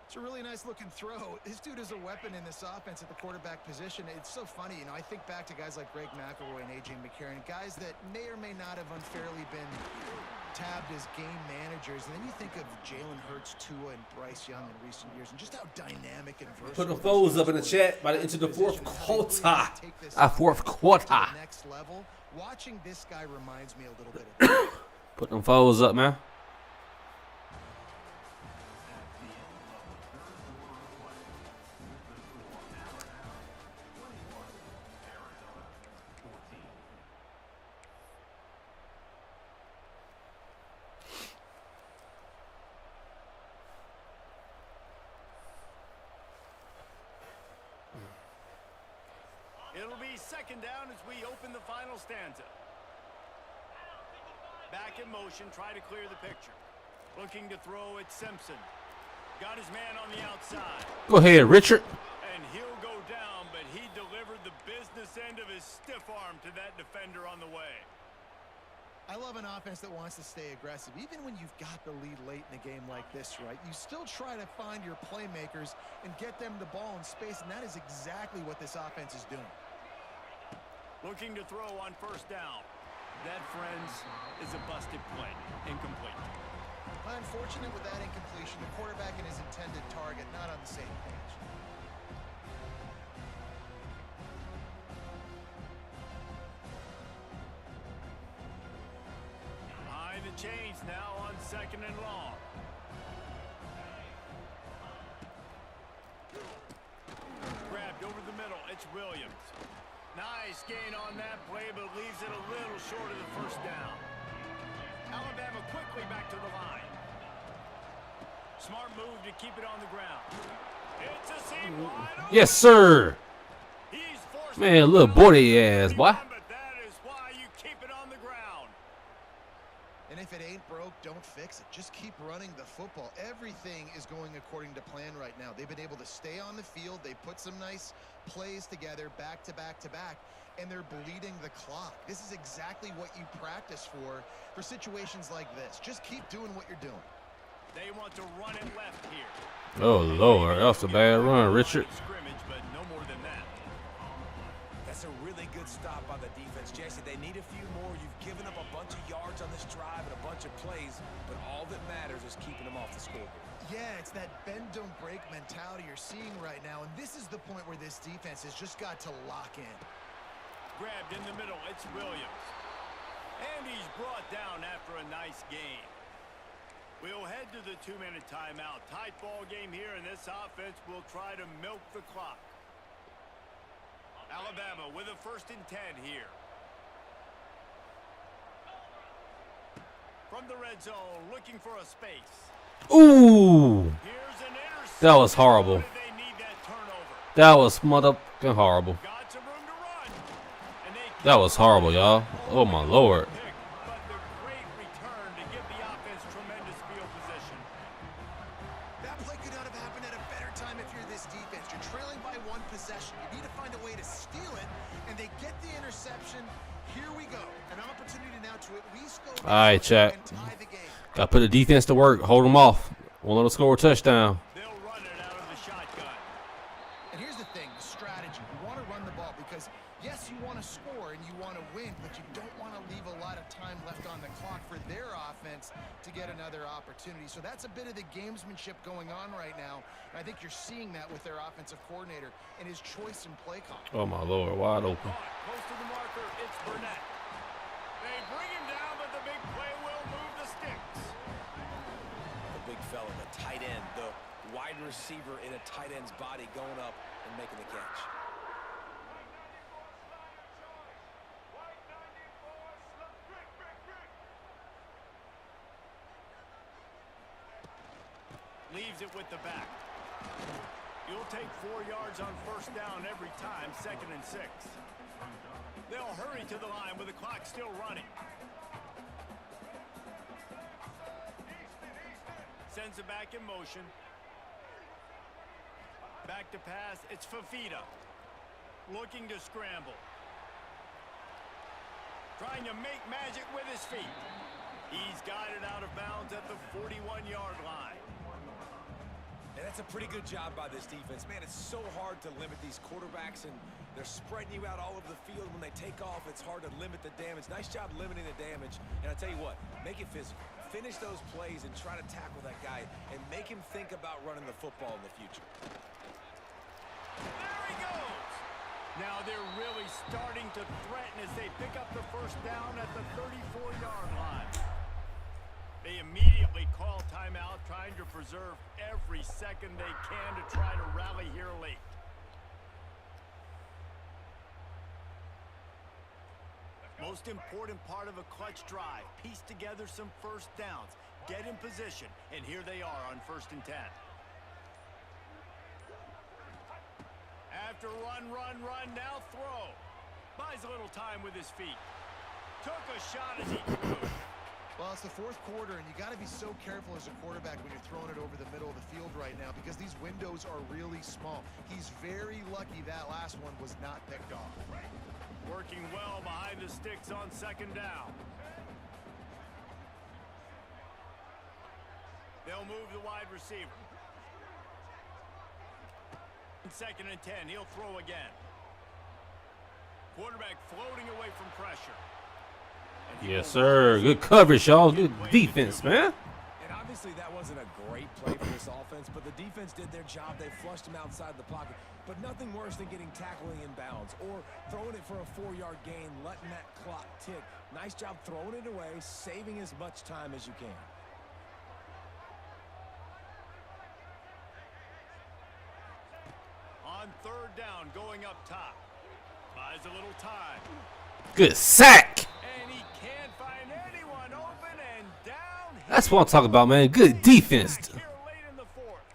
It's a really nice looking throw. This dude is a weapon in this offense at the quarterback position. It's so funny, you know, I think back to guys like Greg McElroy and A.J. McCarron, guys that may or may not have unfairly been tabbed as game managers. And then you think of Jalen Hurts, Tua, and Bryce Young in recent years, and just how dynamic and versatile. Put the foes up in the chat by the into the fourth quarter. Fourth quarter. Next level. Watching this guy reminds me a little bit of Put them foes up, man. It'll be second down as we open the final stanza. Back in motion, try to clear the picture. Looking to throw at Simpson. Got his man on the outside. Go ahead, Richard. And he'll go down, but he delivered the his stiff arm to that defender on the way. I love an offense that wants to stay aggressive. Even when you've got the lead late in a game like this, right, you still try to find your playmakers and get them the ball in space, and that is exactly what this offense is doing. Looking to throw on first down. That, friends, is a busted play. Incomplete. Unfortunate with that incompletion. The quarterback and his intended target not on the same page. Behind the chains now on 2nd and long. Grabbed over the middle. It's Williams. Nice gain on that play, but leaves it a little short of the first down. Alabama quickly back to the line. Smart move to keep it on the ground. It's a seam wide open. Yes, sir. He's forced Man, little body ass, boy. but that is why you keep it on the ground. And if it ain't broke, don't fix it. Just keep running the football. Everything is going according to plan right now. They've been able to stay on the field. They put some nice plays together back to back to back, and they're bleeding the clock. This is exactly what you practice for situations like this. Just keep doing what you're doing. They want to run it left here. Oh, Lord. That was a bad run, Richard. Scrimmage, but no more than that. That's a really good stop by the defense, Jesse. They need a few more. You've given up a bunch of yards on this drive and a bunch of plays, but all that matters is keeping them off the scoreboard. Yeah, it's that bend, don't break mentality you're seeing right now, and this is the point where this defense has just got to lock in. Grabbed in the middle. It's Williams. And he's brought down after a nice gain. We'll head to the 2-minute timeout. Tight ball game here, and this offense will try to milk the clock. Alabama with a 1st and 10 here. From the red zone, looking for a space. Ooh. Here's an interception. That was horrible. They need that turnover. That was motherfucking horrible. Got some room to run. And they That was horrible, y'all. Oh, my Lord. pick, but the great return to give the offense tremendous field position. That play could not have happened at a better time if you're this defense. You're trailing by 1 possession. You need to find a way to steal it, and they get the interception. Here we go. An opportunity now to at least go All right, chat. and tie the game. Got to put the defense to work. Hold them off. Won't let them score a touchdown. They'll run it out of the shotgun. And here's the thing, the strategy. You want to run the ball because, yes, you want to score and you want to win, but you don't want to leave a lot of time left on the clock for their offense to get another opportunity. So that's a bit of the gamesmanship going on right now. And I think you're seeing that with their offensive coordinator and his choice in play call. Oh, my Lord. Wide open. Caught close to the marker. It's Burnett. They bring him down, but the big play will move the sticks. The big fella, the tight end, the wide receiver in a tight end's body going up and making the catch. Leaves it with the back. You'll take 4 yards on first down every time, 2nd and 6. They'll hurry to the line with the clock still running. Sends it back in motion. Back to pass. It's Fafita. Looking to scramble. Trying to make magic with his feet. He's got it out of bounds at the 41-yard line. And that's a pretty good job by this defense. Man, it's so hard to limit these quarterbacks, and they're spreading you out all over the field. When they take off, it's hard to limit the damage. Nice job limiting the damage. And I'll tell you what, make it physical. Finish those plays and try to tackle that guy and make him think about running the football in the future. There he goes. Now they're really starting to threaten as they pick up the first down at the 34-yard line. They immediately call timeout, trying to preserve every second they can to try to rally here late. Most important part of a clutch drive, piece together some first downs, get in position, and here they are on 1st and 10. After run, now throw. Buys a little time with his feet. Took a shot as he threw. Well, it's the 4th quarter, and you got to be so careful as a quarterback when you're throwing it over the middle of the field right now because these windows are really small. He's very lucky that last one was not picked off. Working well behind the sticks on second down. They'll move the wide receiver. Second and 10, he'll throw again. Quarterback floating away from pressure. Yes, sir. Good coverage, y'all. Good defense, man. And obviously that wasn't a great play for this offense, but the defense did their job. They flushed him outside the pocket. But nothing worse than getting tackling in bounds or throwing it for a 4-yard gain, letting that clock tick. Nice job throwing it away, saving as much time as you can. On third down, going up top. Buys a little time. Good sack. And he can't find anyone open and down. That's what I'm talking about, man. Good defense. Here late in the fourth.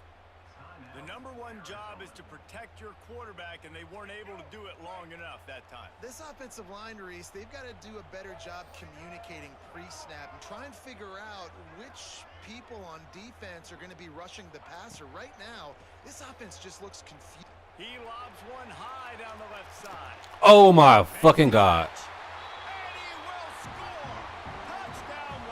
The number one job is to protect your quarterback, and they weren't able to do it long enough that time. This offensive line, Reese, they've got to do a better job communicating pre-snap and try and figure out which people on defense are going to be rushing the passer. Right now, this offense just looks confused. He lobs one high down the left side. Oh, my fucking God. And he will score. Touchdown,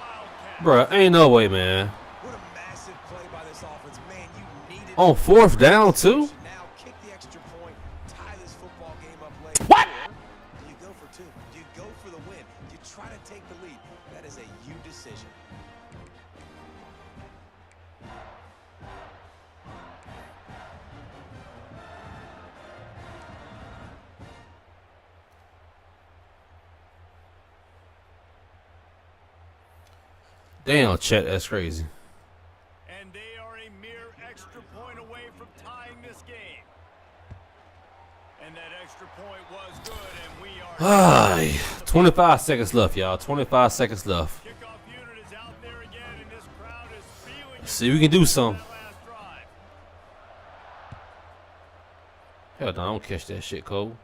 Wildcat. Bruh, ain't no way, man. What a massive play by this offense. Man, you needed On fourth down, too? Now kick the extra point, tie this football game up late. What? Or do you go for two? Do you go for the win? Do you try to take the lead? That is a you decision. Damn, Chet, that's crazy. And they are a mere extra point away from tying this game. And that extra point was good, and we are... Ay, 25 seconds left, y'all. 25 seconds left. Kickoff unit is out there again, and this crowd is feeling Let's see if we can do something. that last drive. Hell no, I don't catch that shit, Cole.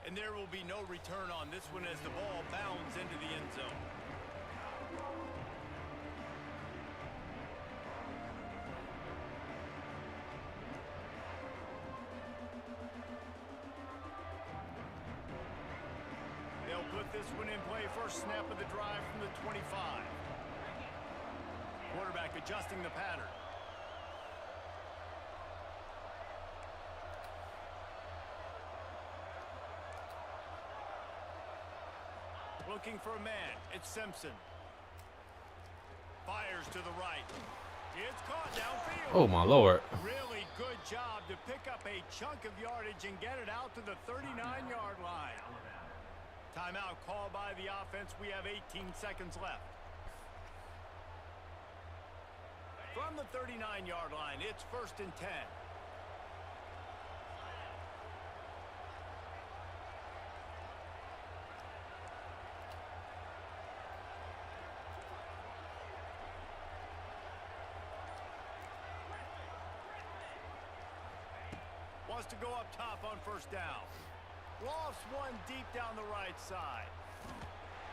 And there will be no return on this one as the ball bounds into the end zone. They'll put this one in play. First snap of the drive from the 25. Quarterback adjusting the pattern. Looking for a man. It's Simpson. Fires to the right. It's caught downfield. Oh, my Lord. Really good job to pick up a chunk of yardage and get it out to the 39-yard line. Timeout called by the offense. We have 18 seconds left. From the 39-yard line, it's 1st and 10. Wants to go up top on first down. Lofts one deep down the right side.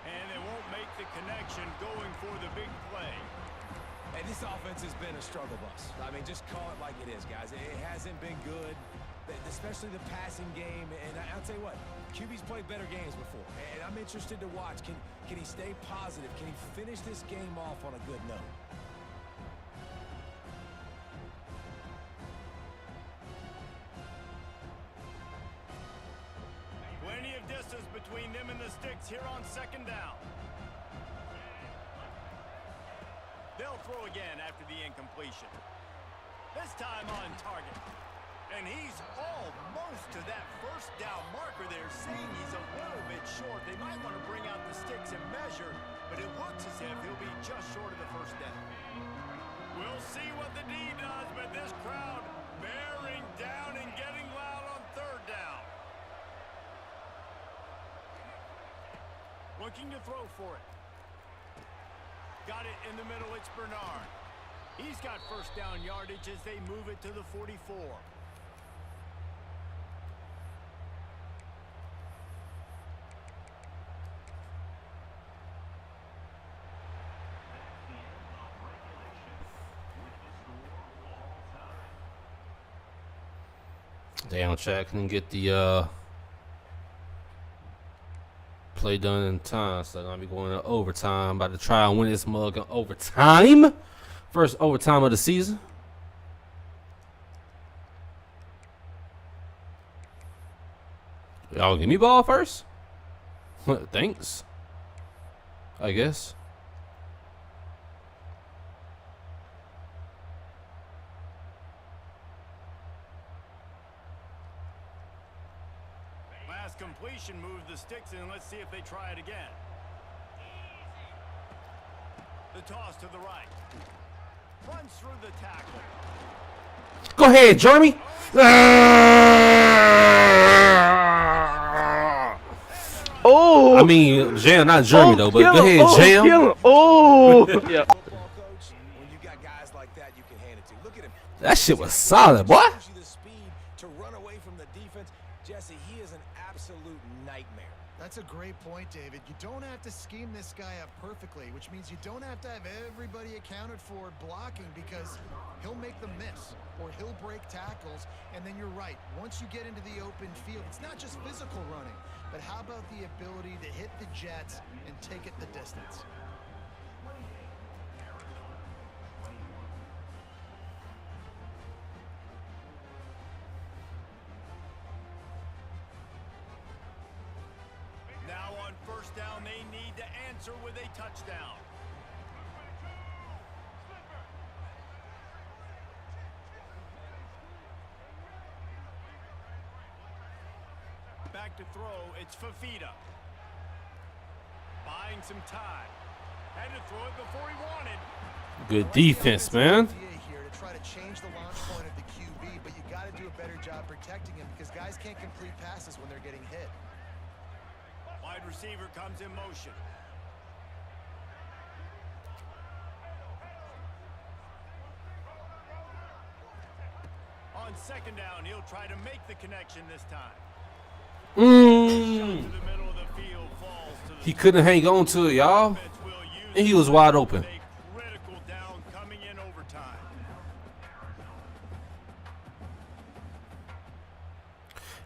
And they won't make the connection going for the big play. And this offense has been a struggle bus. I mean, just call it like it is, guys. It hasn't been good, especially the passing game. And I'll tell you what, QB's played better games before. And I'm interested to watch. Can he stay positive? Can he finish this game off on a good note? Plenty of distance between them and the sticks here on second down. They'll throw again after the incompletion. This time on target. And he's almost to that first down marker there, saying he's a little bit short. They might want to bring out the sticks and measure, but it looks as if he'll be just short of the first down. We'll see what the D does, but this crowd bearing down and getting loud on third down. Looking to throw for it. Got it in the middle, it's Bernard. He's got first down yardage as they move it to the 44. Damn, Chad couldn't get the play done in time, so I'm gonna be going to overtime. About to try and win this mug in overtime. First overtime of the season. Y'all give me ball first? Thanks. I guess. Last completion moved the sticks in. Let's see if they try it again. The toss to the right. Runs through the tackle. Go ahead, Jeremy. Oh. I mean, Jam, not Jeremy though, but kill go him. ahead, Jam. Kill him. Oh. Yeah. Football coach, when you got guys like that, you can hand it to. Look at him. That shit was solid, boy. Gives you the speed to run away from the defense. Jesse, he is an absolute nightmare. That's a great point, David. You don't have to scheme this guy up perfectly, which means you don't have to have everybody accounted for blocking, because he'll make them miss or he'll break tackles. And then you're right. Once you get into the open field, it's not just physical running, but how about the ability to hit the jets and take it the distance? Now on first down, they need to answer with a touchdown. Back to throw, it's Fafita. Buying some time. Had to throw it before he wanted. Good defense, man. Here to try to change the launch point of the QB, but you got to do a better job protecting him, because guys can't complete passes when they're getting hit. Wide receiver comes in motion. On second down, he'll try to make the connection this time. To the middle of the field, falls to the He couldn't hang on to it, y'all. defense will use And he was wide open. a critical down coming in overtime.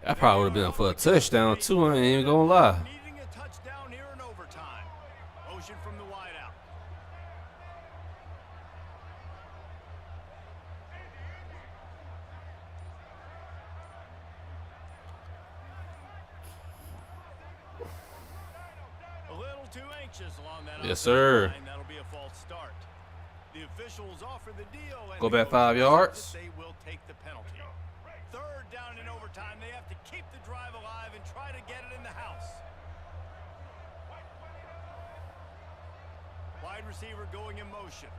That probably would have been for a touchdown too. I ain't even gonna lie. Needing a touchdown here in overtime. Motion from the wideout. A little too anxious along that. Yes, sir. offensive line. That'll be a false start. The officials offer the deal. And Go back the 5 yards. They will take the penalty. Third down in overtime. They have to keep the drive alive and try to get it in the house. Wide receiver going in motion.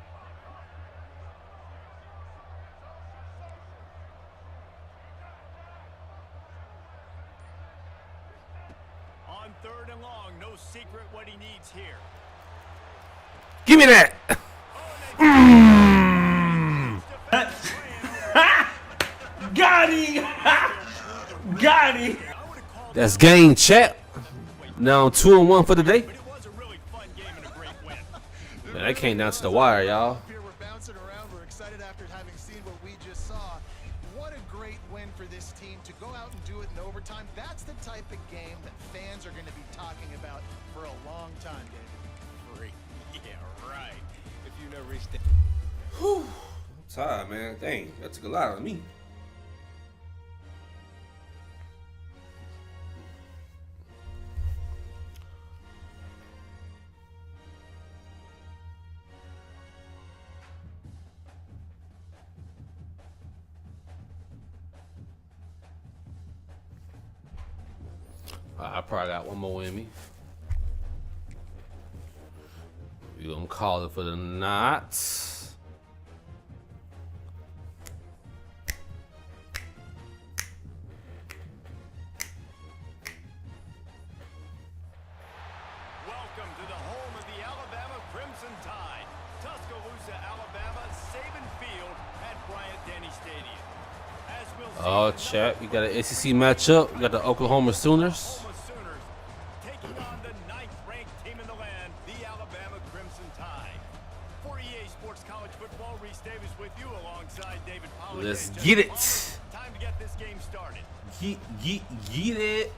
On third and long, no secret what he needs here. Give me that. Got him! Got him! That's game, chat. Now 2-1 for the day. But it was a really fun game and a great win. Man, that came down to the wire, y'all. Here we're bouncing around. We're excited after having seen what we just saw. What a great win for this team to go out and do it in overtime. That's the type of game that fans are going to be talking about for a long time, David. Great. Yeah, right. If you know Rich. Whew. I'm tired, man. Dang, that took a lot out of me. I probably got one more in me. You gonna call it for the knots. Welcome to the home of the Alabama Crimson Tide. Tuscaloosa, Alabama, Saban Field at Bryant-Denny Stadium. As we'll see, Oh, chat. We got an SEC matchup. We got the Oklahoma Sooners. Oklahoma Sooners taking on the 9th-ranked team in the land, the Alabama Crimson Tide. For EA Sports College Football, Reese Davis with you alongside David Pollard. Let's and get Justin it. Palmer. Time to get this game started. Get it.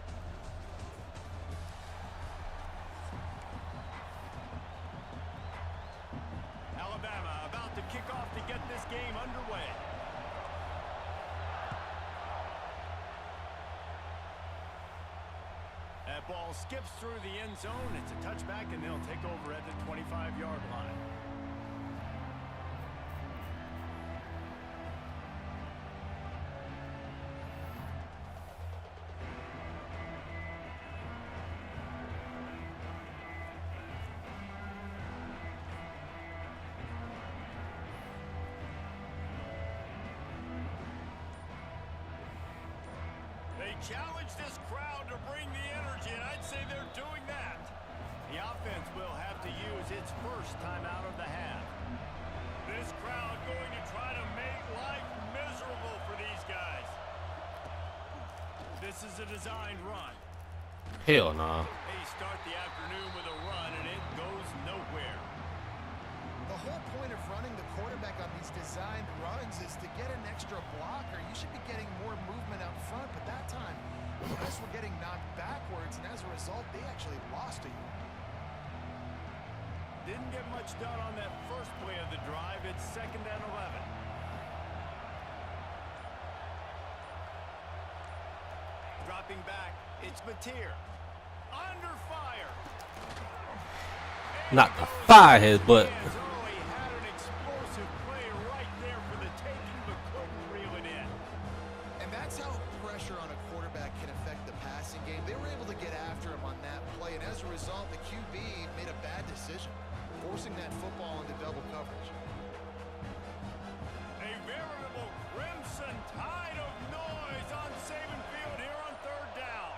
game underway. That ball skips through the end zone. It's a touchback, and they'll take over at the 25-yard line. They challenge this crowd to bring the energy, and I'd say they're doing that. The offense will have to use its first time out of the half. This crowd going to try to make life miserable for these guys. This is a designed run. Hell nah. They start the afternoon with a run, and it goes nowhere. The whole point of running the quarterback on these designed runs is to get an extra blocker. You should be getting more movement out front, but that time, the guys were getting knocked backwards, and as a result, they actually lost a yard. Didn't get much done on that first play of the drive. It's 2nd and 11. Dropping back, it's Mateer. Under fire. Not the fire his butt. He had an explosive play right there for the taking, but couldn't reel it in. And that's how pressure on a quarterback can affect the passing game. They were able to get after him on that play, and as a result, the QB made a bad decision, forcing that football into double coverage. A veritable crimson tide of noise on Saban Field here on 3rd down.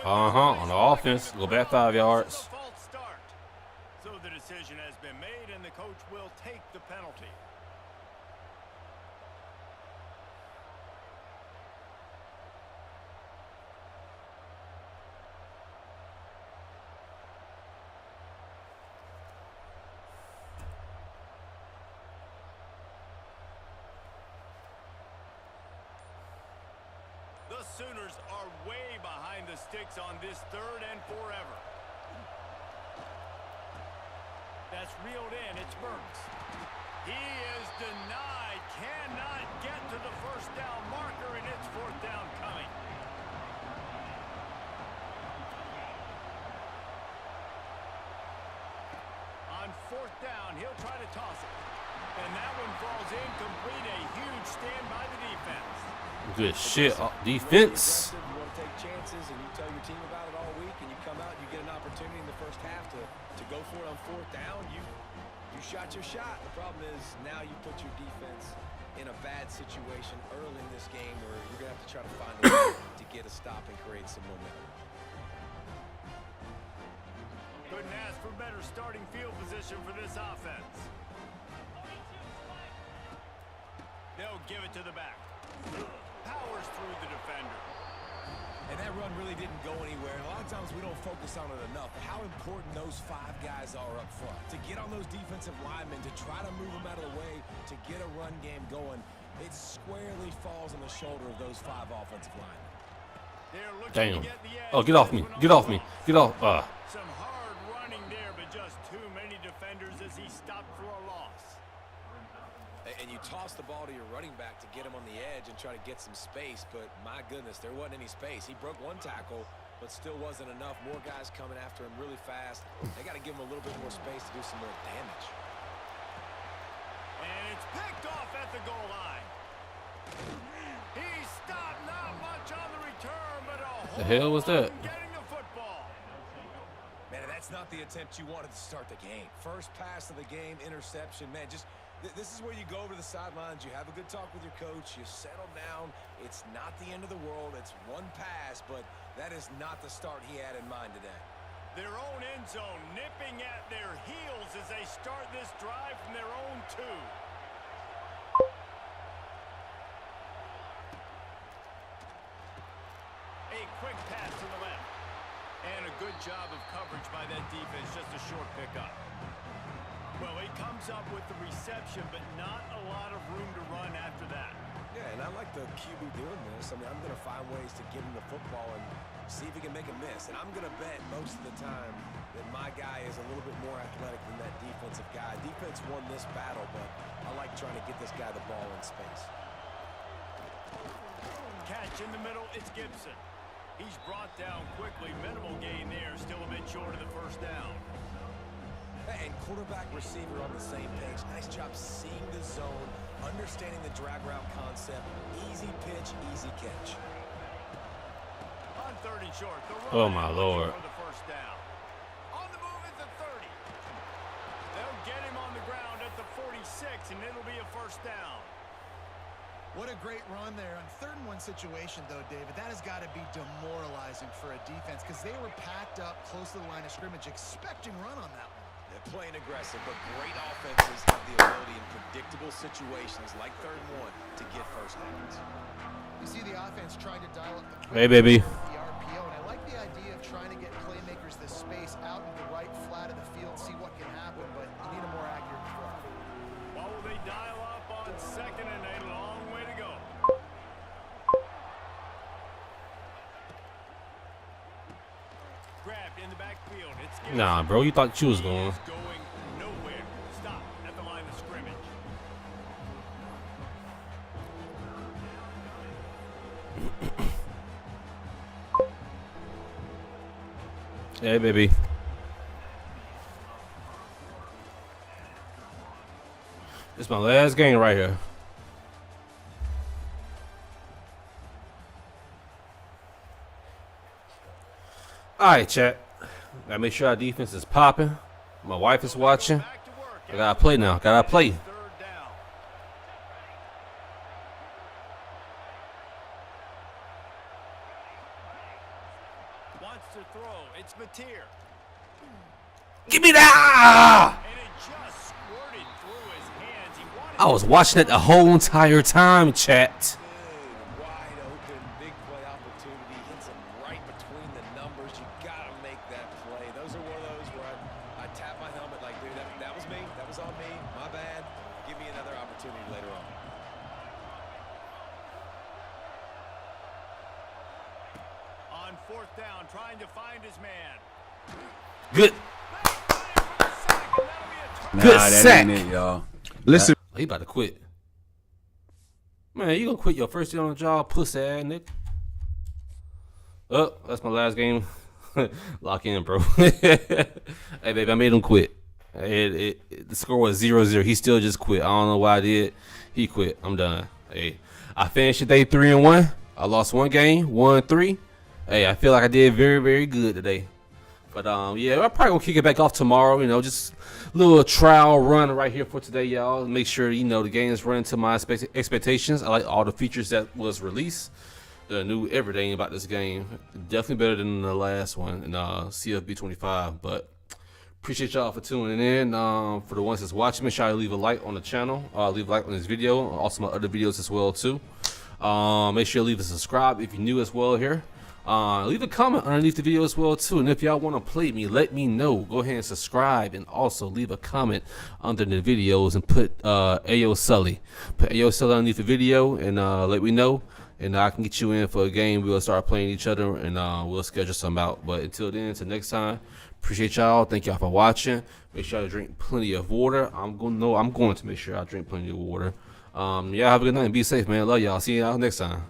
On the offense, go back 5 yards. This is a false start. So the decision has been made, and the coach will take the penalty. The Sooners are way behind the sticks on this 3rd and forever. That's reeled in. It's Burks. He is denied. Cannot get to the 1st down marker, and it's 4th down coming. On 4th down, he'll try to toss it. And that one falls incomplete. A huge stand by the defense. Good shit. Defense. You want to take chances, and you tell your team about it all week, and you come out and you get an opportunity in the first half to go for it on 4th down. You shot your shot. The problem is now you put your defense in a bad situation early in this game where you're going to have to try to find a way to get a stop and create some momentum. Couldn't ask for better starting field position for this offense. They'll give it to the back. Powers through the defender. And that run really didn't go anywhere. A lot of times we don't focus on it enough. But how important those 5 guys are up front. To get on those defensive linemen, to try to move them out of the way, to get a run game going, it squarely falls on the shoulder of those 5 offensive linemen. They're looking Damn. to get the edge. Oh, get off me. Get off me. Get off. Some hard running there, but just too many defenders as he stopped for a loss. And you toss the ball to your running back to get him on the edge and try to get some space, but my goodness, there wasn't any space. He broke 1 tackle, but still wasn't enough. More guys coming after him really fast. They got to give him a little bit more space to do some more damage. And it's picked off at the goal line. He stopped, not much on the return, but a The hell was that? getting the football. Man, that's not the attempt you wanted to start the game. First pass of the game, interception. Man, just this is where you go over the sidelines. You have a good talk with your coach. You settle down. It's not the end of the world. It's 1 pass, but that is not the start he had in mind today. Their own end zone nipping at their heels as they start this drive from their own 2. A quick pass to the left. And a good job of coverage by that defense. Just a short pickup. Well, he comes up with the reception, but not a lot of room to run after that. Yeah, and I like the QB doing this. I mean, I'm going to find ways to give him the football and see if he can make a miss. And I'm going to bet most of the time that my guy is a little bit more athletic than that defensive guy. Defense won this battle, but I like trying to get this guy the ball in space. Catch in the middle, it's Gibson. He's brought down quickly. Minimal gain there, still a bit short of the first down. And quarterback receiver on the same page. Nice job seeing the zone, understanding the drag route concept. Easy pitch, easy catch. On 3rd and short. Oh, my Lord. For the first down. On the move at the 30. They'll get him on the ground at the 46, and it'll be a first down. What a great run there. On 3rd and 1 situation, though, David, that has got to be demoralizing for a defense because they were packed up close to the line of scrimmage, expecting run on that one. They're playing aggressive, but great offenses have the ability in predictable situations like 3rd and 1 to get first downs. You see the offense trying to dial up the Hey, baby. the RPO, and I like the idea of trying to get playmakers the space out in the right flat of the field, see what can happen, but you need a more accurate throw. What will they dial up on 2nd and a long way to go? Grabbed in the backfield. It's Gibson. Nah, bro, you thought you was going. He is going nowhere. Stop at the line of scrimmage. Hey, baby. It's my last game right here. All right, chat. Gotta make sure our defense is popping. My wife is watching. Back to work. I gotta play now. Gotta play. 3rd down. Wants to throw. It's Mateer. Give me that! And it just squirted through his hands. He wanted I was watching it the whole entire time, chat. Good, wide open, big play opportunity. Hits him right between the numbers. You got to make that play. Those are one of those where I tap my helmet like, dude, that was me. That was on me. My bad. Give me another opportunity later on. on 4th down, trying to find his man. Good. Nah, Good that sack. ain't it, y'all. Listen. He about to quit. Man, you gonna quit your first day on the job, pussy ass nigga. Oh, that's my last game. Lock in, bro. Hey, baby, I made him quit. The score was 0-0. He still just quit. I don't know why I did. He quit. I'm done. Hey, I finished the day 3-1. I lost one game, 1-3. Hey, I feel like I did very, very good today. But yeah, I'm probably gonna kick it back off tomorrow. You know, just a little trial run right here for today, y'all. Make sure the game is running to my expectations. I like all the features that was released. I knew everything about this game. Definitely better than the last one in CFB 25. But appreciate y'all for tuning in. For the ones that's watching, make sure you leave a like on the channel. Leave a like on this video. Also my other videos as well too. Make sure you leave a subscribe if you're new as well here. Leave a comment underneath the video as well too. And if y'all want to play me, let me know. Go ahead and subscribe and also leave a comment under the videos and put Ayo Sully. Put Ayo Sully underneath the video and let me know. And I can get you in for a game. We'll start playing each other and we'll schedule some out. But until then, until next time, appreciate y'all. Thank y'all for watching. Make sure you drink plenty of water. I'm going to make sure I drink plenty of water. Yeah, have a good night and be safe, man. Love y'all. See y'all next time.